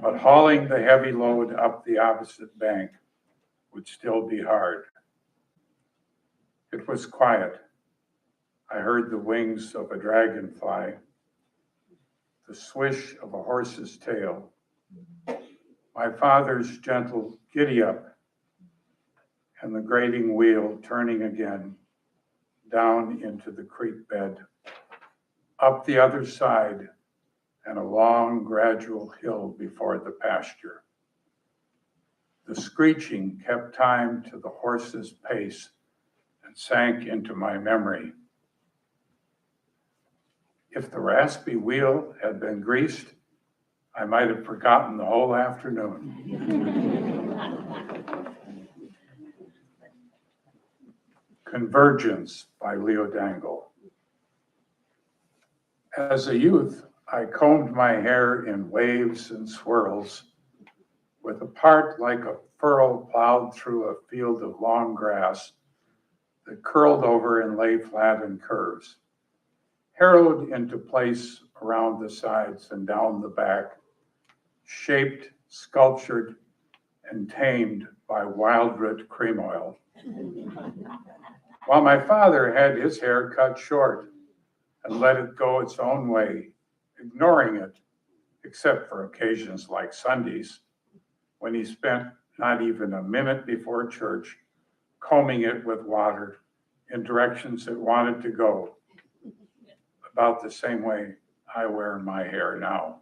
but hauling the heavy load up the opposite bank would still be hard. It was quiet. I heard the wings of a dragonfly, the swish of a horse's tail, my father's gentle giddy up, and the grating wheel turning again down into the creek bed, up the other side, and a long gradual hill before the pasture. The screeching kept time to the horse's pace and sank into my memory. If the raspy wheel had been greased, I might have forgotten the whole afternoon. Convergence by Leo Dangle. As a youth, I combed my hair in waves and swirls, with a part like a furrow plowed through a field of long grass that curled over and lay flat in curves, harrowed into place around the sides and down the back, shaped, sculptured, and tamed by wild root cream oil. While my father had his hair cut short and let it go its own way, ignoring it, except for occasions like Sundays, when he spent not even a minute before church combing it with water in directions it wanted to go, about the same way I wear my hair now.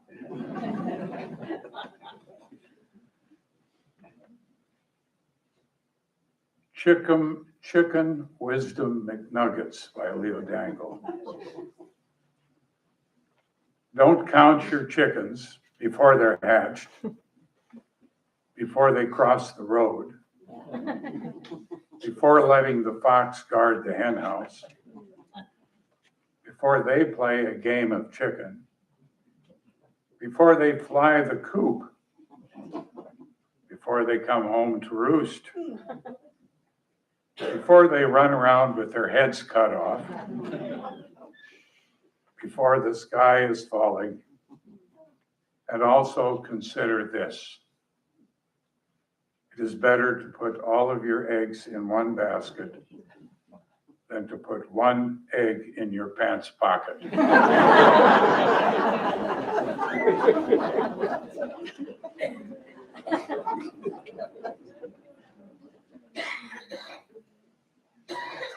Chicken Wisdom McNuggets by Leo Dangle. Don't count your chickens before they're hatched, before they cross the road, before letting the fox guard the hen house, before they play a game of chicken, before they fly the coop, before they come home to roost, before they run around with their heads cut off, before the sky is falling, and also consider this. It is better to put all of your eggs in one basket than to put one egg in your pants pocket.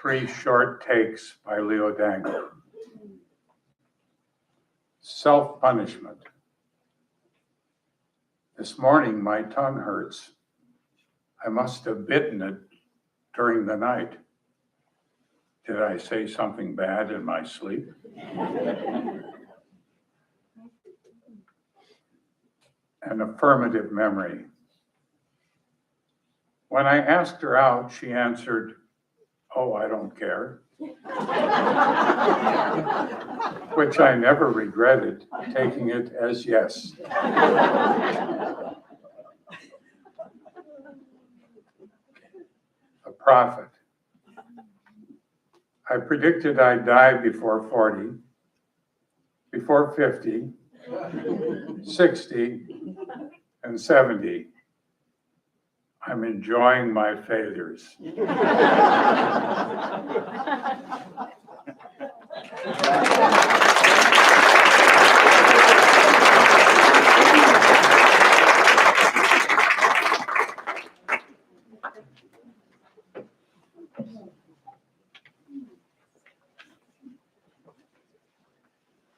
3 Short Takes by Leo Dangle. Self-punishment. This morning my tongue hurts. I must have bitten it during the night. Did I say something bad in my sleep? An affirmative memory. When I asked her out, she answered, "Oh, I don't care," which I never regretted, taking it as yes. A prophet. I predicted I'd die before 40, before 50, 60, and 70. I'm enjoying my failures.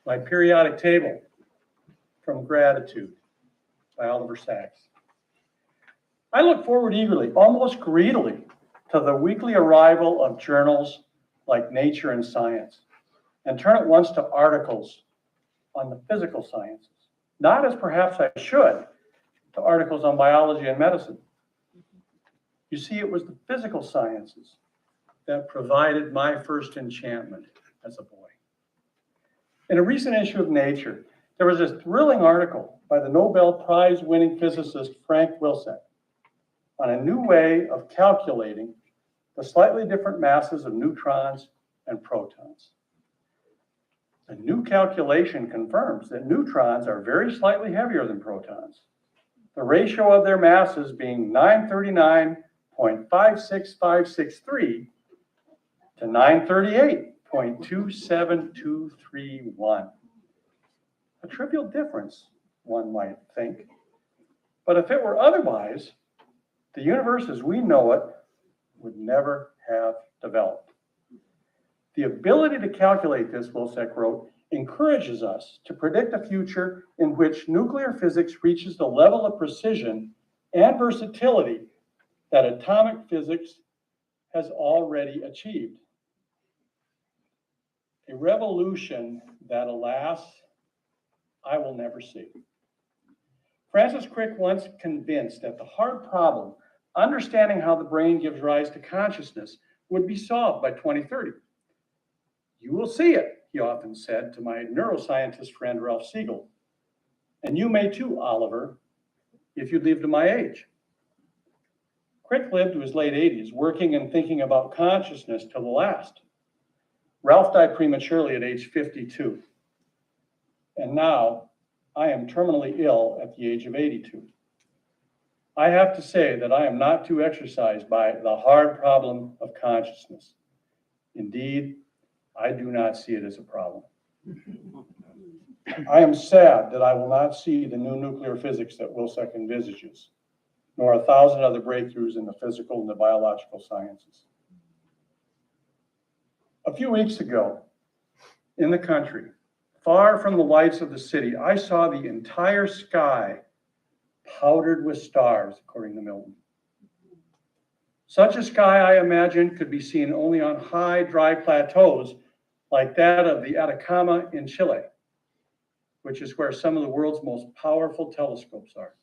My periodic table from Gratitude by Oliver Sacks. I look forward eagerly, almost greedily, to the weekly arrival of journals like Nature and Science, and turn at once to articles on the physical sciences, not as perhaps I should, to articles on biology and medicine. You see, it was the physical sciences that provided my first enchantment as a boy. In a recent issue of Nature, there was a thrilling article by the Nobel Prize-winning physicist Frank Wilczek on a new way of calculating the slightly different masses of neutrons and protons. The new calculation confirms that neutrons are very slightly heavier than protons, the ratio of their masses being 939.56563 to 938.27231. A trivial difference, one might think. But if it were otherwise, the universe as we know it would never have developed. The ability to calculate this, Wilczek wrote, encourages us to predict a future in which nuclear physics reaches the level of precision and versatility that atomic physics has already achieved. A revolution that, alas, I will never see. Francis Crick once convinced that the hard problem, understanding how the brain gives rise to consciousness, would be solved by 2030. You will see it, he often said to my neuroscientist friend Ralph Siegel. And you may too, Oliver, if you live to my age. Crick lived to his late 80s, working and thinking about consciousness till the last. Ralph died prematurely at age 52. And now I am terminally ill at the age of 82. I have to say that I am not too exercised by the hard problem of consciousness. Indeed, I do not see it as a problem. I am sad that I will not see the new nuclear physics that Wilczek envisages, nor 1,000 other breakthroughs in the physical and the biological sciences. A few weeks ago, in the country, far from the lights of the city, I saw the entire sky powdered with stars, according to Milton. Such a sky, I imagine, could be seen only on high, dry plateaus like that of the Atacama in Chile, which is where some of the world's most powerful telescopes are.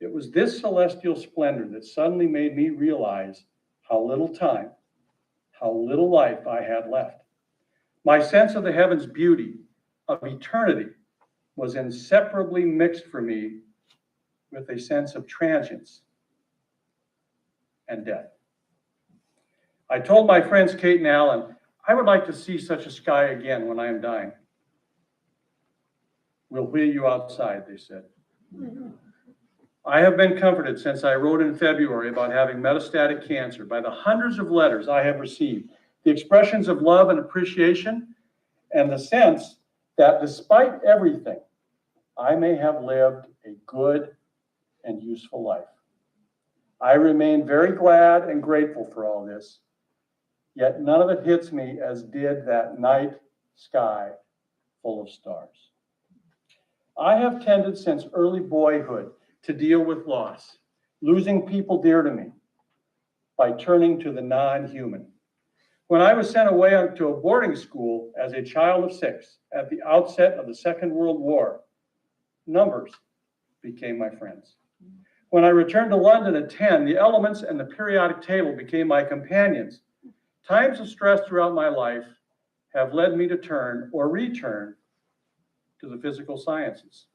It was this celestial splendor that suddenly made me realize how little time, how little life I had left. My sense of the heavens' beauty, of eternity, was inseparably mixed for me with a sense of transience and death. I told my friends Kate and Alan, I would like to see such a sky again when I am dying. We'll wheel you outside, they said. I have been comforted since I wrote in February about having metastatic cancer by the hundreds of letters I have received, the expressions of love and appreciation, and the sense that despite everything, I may have lived a good and useful life. I remain very glad and grateful for all this, yet none of it hits me as did that night sky full of stars. I have tended since early boyhood to deal with loss, losing people dear to me, by turning to the non-human. When I was sent away to a boarding school as a child of 6 at the outset of the Second World War, numbers became my friends. When I returned to London at 10, the elements and the periodic table became my companions. Times of stress throughout my life have led me to turn or return to the physical sciences,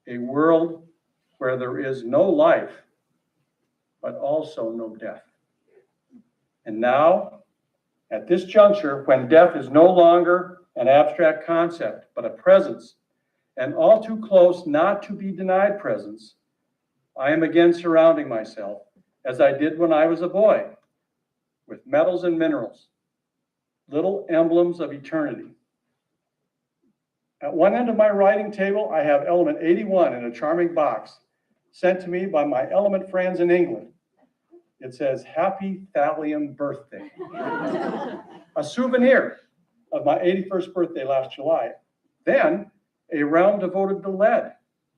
a world where there is no life, but also no death. And now, at this juncture, when death is no longer an abstract concept, but a presence, and all too close not to be denied presence, I am again surrounding myself, as I did when I was a boy, with metals and minerals, little emblems of eternity. At one end of my writing table, I have element 81 in a charming box sent to me by my element friends in England. It says, "Happy Thallium Birthday." A souvenir of my 81st birthday last July. Then, a realm devoted to lead,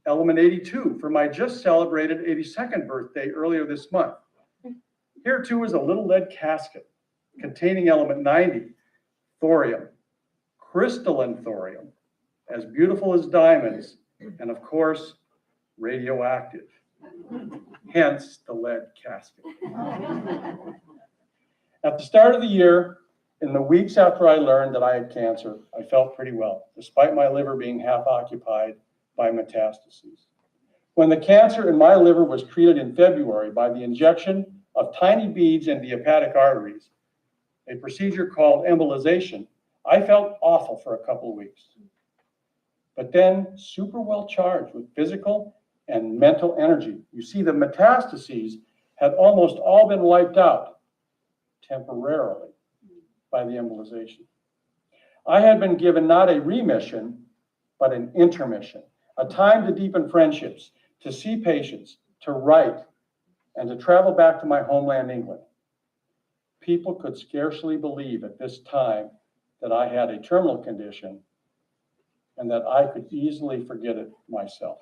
element 82, for my just celebrated 82nd birthday earlier this month. Here too is a little lead casket containing element 90, thorium, crystalline thorium, as beautiful as diamonds, and of course, radioactive. Hence the lead casket. At the start of the year, in the weeks after I learned that I had cancer, I felt pretty well, despite my liver being half occupied by metastases. When the cancer in my liver was treated in February by the injection of tiny beads into the hepatic arteries, a procedure called embolization, I felt awful for a couple of weeks. But then super well charged with physical and mental energy. You see, the metastases had almost all been wiped out temporarily by the embolization. I had been given not a remission, but an intermission, a time to deepen friendships, to see patients, to write, and to travel back to my homeland, England. People could scarcely believe at this time that I had a terminal condition and that I could easily forget it myself.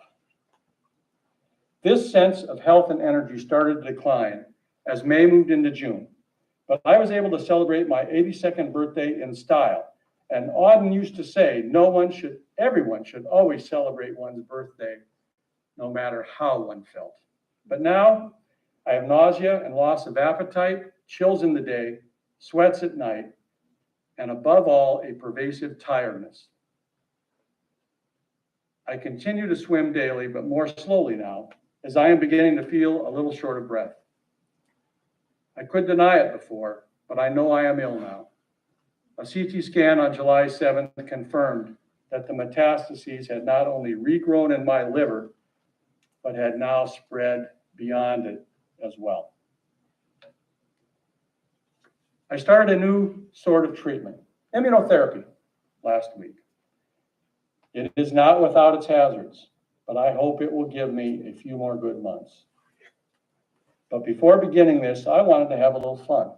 This sense of health and energy started to decline as May moved into June, but I was able to celebrate my 82nd birthday in style. And Auden used to say, everyone should always celebrate one's birthday, no matter how one felt. But now I have nausea and loss of appetite, chills in the day, sweats at night, and above all, a pervasive tiredness. I continue to swim daily, but more slowly now, as I am beginning to feel a little short of breath. I could deny it before, but I know I am ill now. A CT scan on July 7th confirmed that the metastases had not only regrown in my liver, but had now spread beyond it as well. I started a new sort of treatment, immunotherapy, last week. It is not without its hazards, but I hope it will give me a few more good months. But before beginning this, I wanted to have a little fun.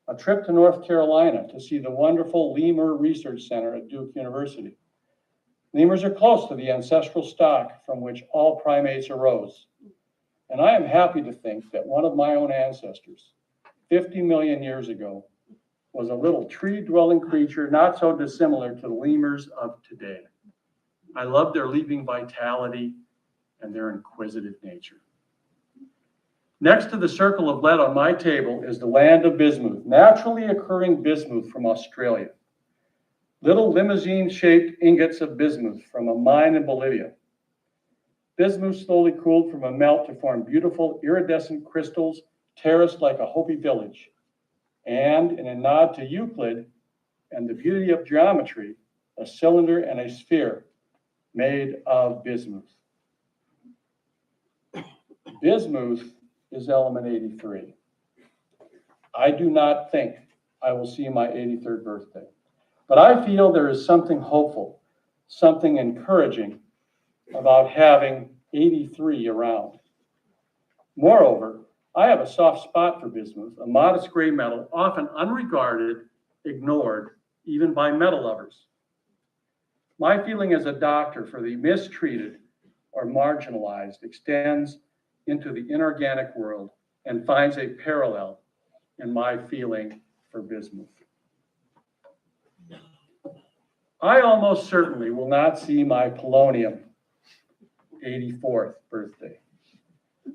A trip to North Carolina to see the wonderful Lemur Research Center at Duke University. Lemurs are close to the ancestral stock from which all primates arose. And I am happy to think that one of my own ancestors, 50 million years ago, was a little tree-dwelling creature not so dissimilar to the lemurs of today. I love their leaping vitality and their inquisitive nature. Next to the circle of lead on my table is the land of bismuth, naturally occurring bismuth from Australia. Little limousine-shaped ingots of bismuth from a mine in Bolivia. Bismuth slowly cooled from a melt to form beautiful iridescent crystals terraced like a Hopi village. And in a nod to Euclid and the beauty of geometry, a cylinder and a sphere made of bismuth. Bismuth is element 83. I do not think I will see my 83rd birthday, but I feel there is something hopeful, something encouraging about having 83 around. Moreover, I have a soft spot for bismuth, a modest gray metal, often unregarded, ignored, even by metal lovers. My feeling as a doctor for the mistreated or marginalized extends into the inorganic world and finds a parallel in my feeling for bismuth. I almost certainly will not see my polonium 84th birthday,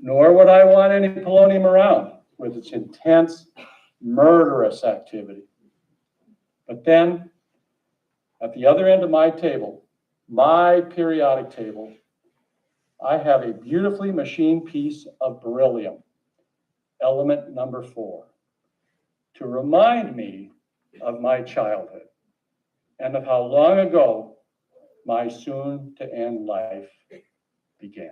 nor would I want any polonium around with its intense, murderous activity. But then, at the other end of my table, my periodic table, I have a beautifully machined piece of beryllium, element number 4, to remind me of my childhood and of how long ago my soon-to-end life began.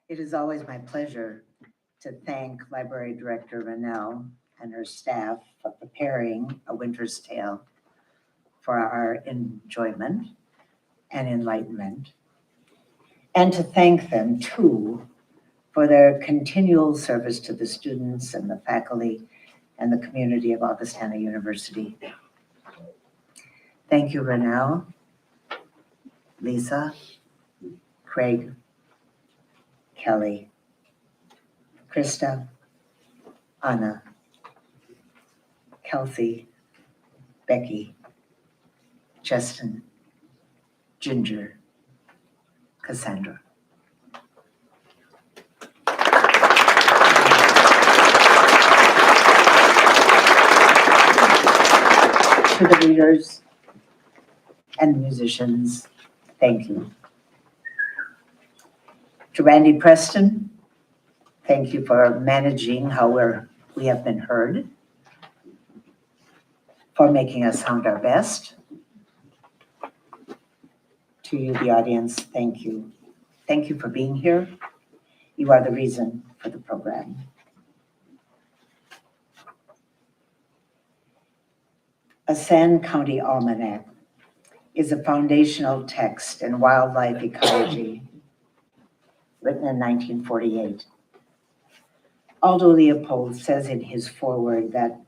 It is always my pleasure to thank Library Director Rennell and her staff for preparing A Winter's Tale for our enjoyment and enlightenment, and to thank them too for their continual service to the students and the faculty and the community of Augustana University. Thank you, Rennell, Lisa, Craig, Kelly, Krista, Anna, Kelsey, Becky, Justin, Ginger, Cassandra. To the readers and musicians, thank you. To Randy Preston, thank you for managing how we have been heard, for making us sound our best. To you, the audience, thank you. Thank you for being here. You are the reason for the program. A Sand County Almanac is a foundational text in wildlife ecology, written in 1948. Aldo Leopold says in his foreword that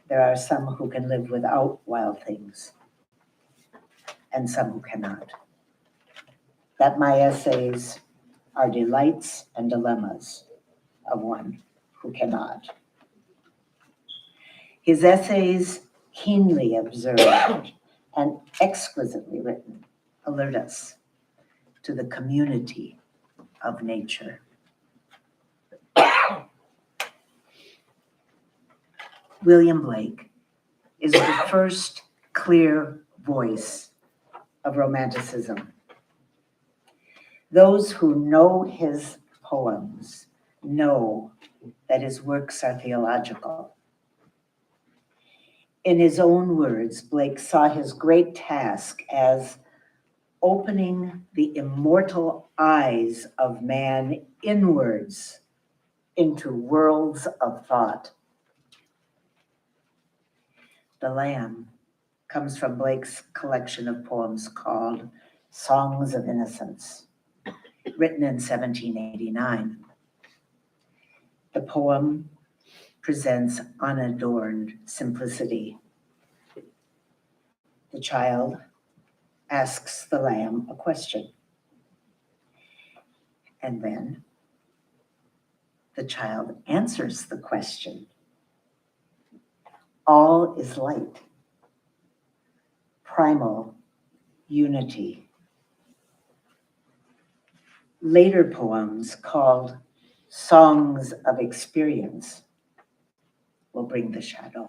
there are some who can live without wild things, and some who cannot. That my essays are delights and dilemmas of one who cannot. His essays, keenly observed and exquisitely written, alert us to the community of nature. William Blake is the first clear voice of Romanticism. Those who know his poems know that his works are theological. In his own words, Blake saw his great task as opening the immortal eyes of man inwards into worlds of thought. The Lamb comes from Blake's collection of poems called Songs of Innocence, written in 1789. The poem presents unadorned simplicity. The child asks the lamb a question. And then the child answers the question. All is light, primal unity. Later poems called Songs of Experience will bring the shadow,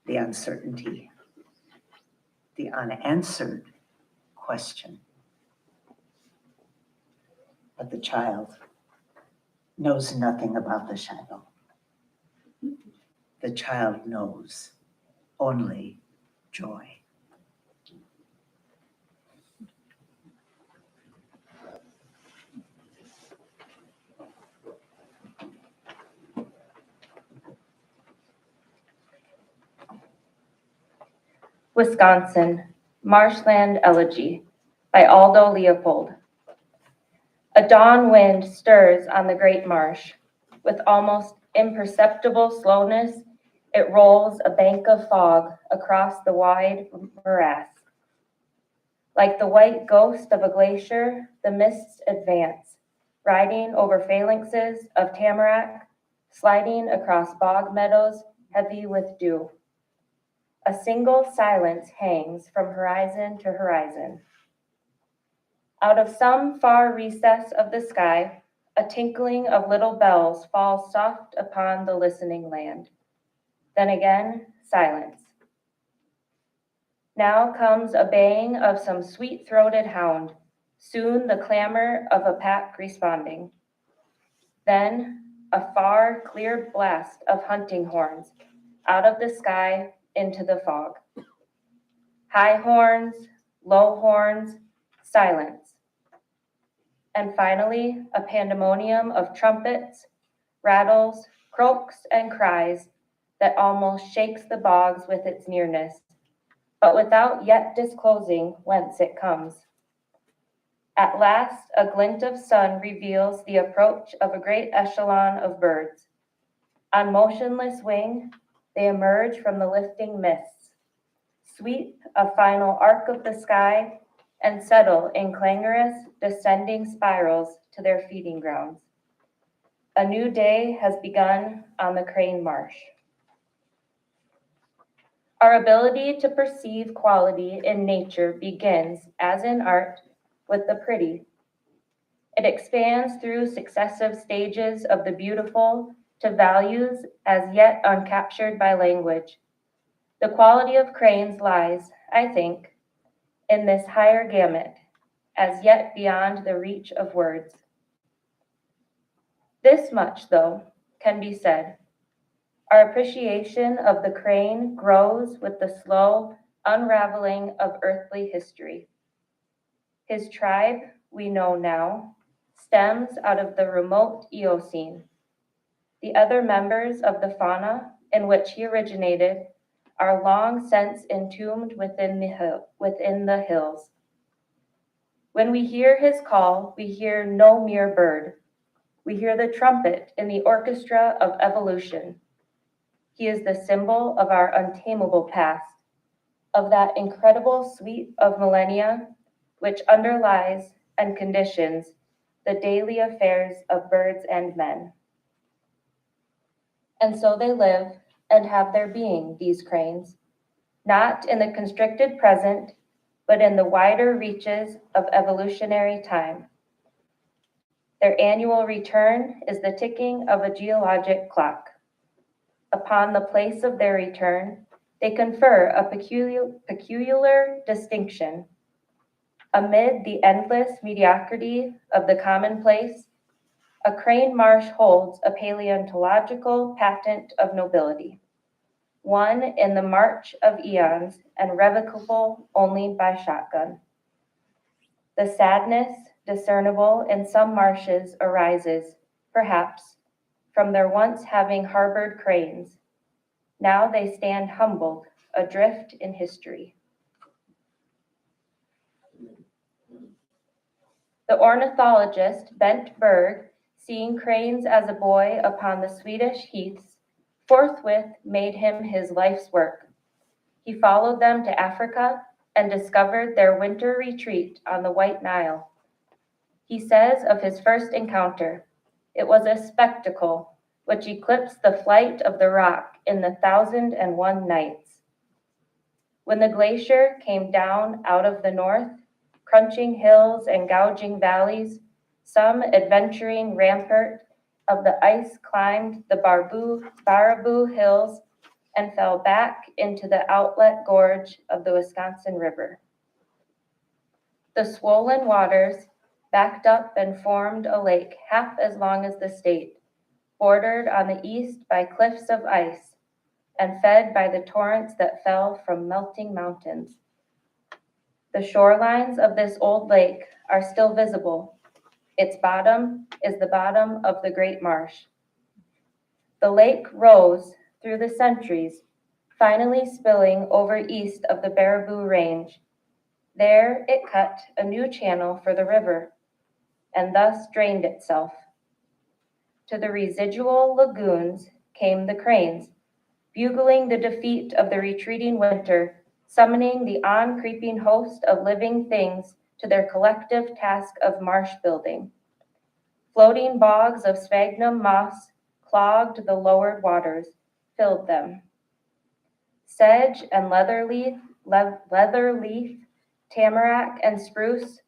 the uncertainty, the unanswered question. But the child knows nothing about the shadow. The child knows only joy. Wisconsin, Marshland Elegy by Aldo Leopold. A dawn wind stirs on the great marsh. With almost imperceptible slowness, it rolls a bank of fog across the wide morass. Like the white ghost of a glacier, the mists advance, riding over phalanxes of tamarack, sliding across bog meadows heavy with dew. A single silence hangs from horizon to horizon. Out of some far recess of the sky, a tinkling of little bells falls soft upon the listening land. Then again, silence. Now comes a baying of some sweet-throated hound, soon the clamor of a pack responding. Then a far, clear blast of hunting horns out of the sky into the fog. High horns, low horns, silence. And finally, a pandemonium of trumpets, rattles, croaks, and cries that almost shakes the bogs with its nearness, but without yet disclosing whence it comes. At last, a glint of sun reveals the approach of a great echelon of birds. On motionless wing, they emerge from the lifting mists, sweep a final arc of the sky, and settle in clangorous, descending spirals to their feeding grounds. A new day has begun on the Crane Marsh. Our ability to perceive quality in nature begins, as in art, with the pretty. It expands through successive stages of the beautiful to values as yet uncaptured by language. The quality of cranes lies, I think, in this higher gamut, as yet beyond the reach of words. This much, though, can be said. Our appreciation of the crane grows with the slow unraveling of earthly history. His tribe, we know now, stems out of the remote Eocene. The other members of the fauna in which he originated are long since entombed within the hills. When we hear his call, we hear no mere bird. We hear the trumpet in the orchestra of evolution. He is the symbol of our untamable past, of that incredible sweep of millennia which underlies and conditions the daily affairs of birds and men. And so they live and have their being, these cranes, not in the constricted present, but in the wider reaches of evolutionary time. Their annual return is the ticking of a geologic clock. Upon the place of their return, they confer a peculiar distinction. Amid the endless mediocrity of the commonplace, a crane marsh holds a paleontological patent of nobility, one in the march of eons and revocable only by shotgun. The sadness discernible in some marshes arises, perhaps, from their once having harbored cranes. Now they stand humbled, adrift in history. The ornithologist Bent Berg, seeing cranes as a boy upon the Swedish heaths, forthwith made him his life's work. He followed them to Africa and discovered their winter retreat on the White Nile. He says of his first encounter, "It was a spectacle which eclipsed the flight of the rock in the 1,001 nights. When the glacier came down out of the north, crunching hills and gouging valleys, some adventuring rampart of the ice climbed the Baraboo Hills and fell back into the outlet gorge of the Wisconsin River. The swollen waters backed up and formed a lake half as long as the state, bordered on the east by cliffs of ice and fed by the torrents that fell from melting mountains. The shorelines of this old lake are still visible. Its bottom is the bottom of the great marsh. The lake rose through the centuries, finally spilling over east of the Baraboo Range. There it cut a new channel for the river, and thus drained itself. To the residual lagoons came the cranes, bugling the defeat of the retreating winter, summoning the on-creeping host of living things to their collective task of marsh building. Floating bogs of sphagnum moss clogged the lowered waters, filled them. Sedge and leatherleaf, tamarack and spruce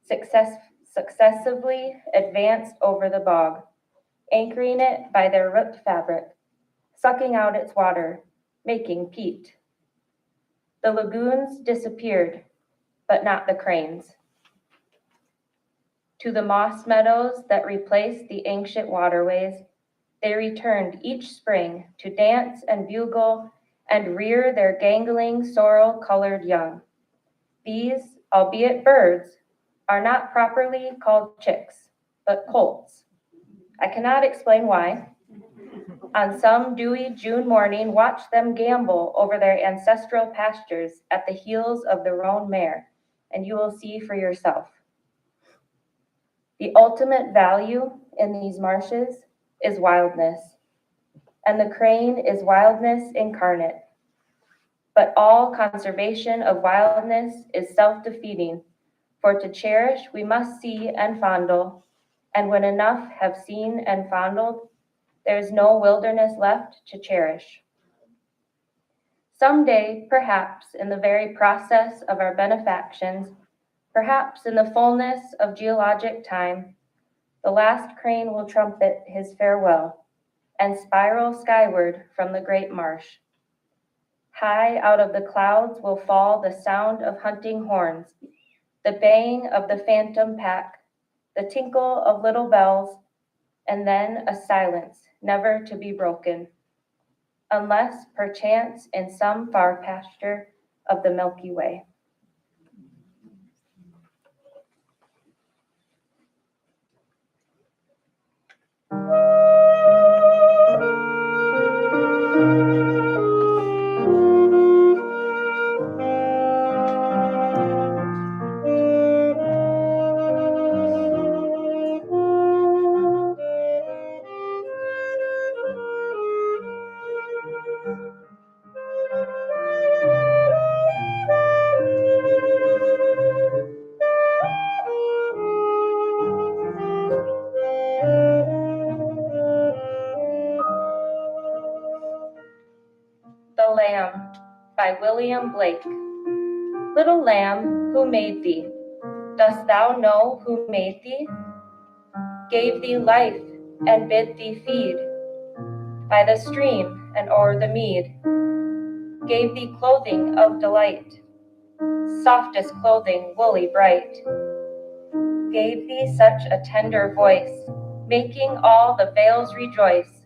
successively advanced over the bog, anchoring it by their root fabric, sucking out its water, making peat. The lagoons disappeared, but not the cranes. To the moss meadows that replaced the ancient waterways, they returned each spring to dance and bugle and rear their gangling, sorrel-colored young. These, albeit birds, are not properly called chicks, but colts. I cannot explain why. On some dewy June morning, watch them gambol over their ancestral pastures at the heels of the roan mare, and you will see for yourself. The ultimate value in these marshes is wildness, and the crane is wildness incarnate. But all conservation of wildness is self-defeating, for to cherish we must see and fondle, and when enough have seen and fondled, there is no wilderness left to cherish. Someday, perhaps in the very process of our benefactions, perhaps in the fullness of geologic time, the last crane will trumpet his farewell and spiral skyward from the great marsh. High out of the clouds will fall the sound of hunting horns, the baying of the phantom pack, the tinkle of little bells, and then a silence never to be broken, unless perchance in some far pasture of the Milky Way. William Blake. Little lamb, who made thee? Dost thou know who made thee? Gave thee life and bid thee feed by the stream and o'er the mead. Gave thee clothing of delight, softest clothing, woolly bright. Gave thee such a tender voice, making all the vales rejoice.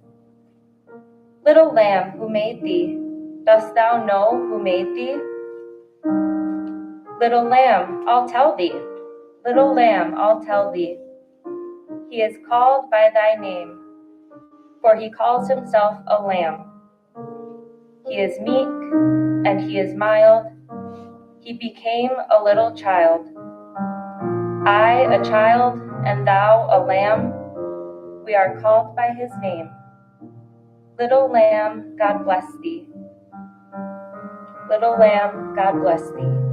Little lamb, who made thee? Dost thou know who made thee? Little lamb, I'll tell thee. Little lamb, I'll tell thee. He is called by thy name, for he calls himself a lamb. He is meek and he is mild. He became a little child. I, a child, and thou, a lamb. We are called by his name. Little lamb, God bless thee. Little lamb, God bless thee.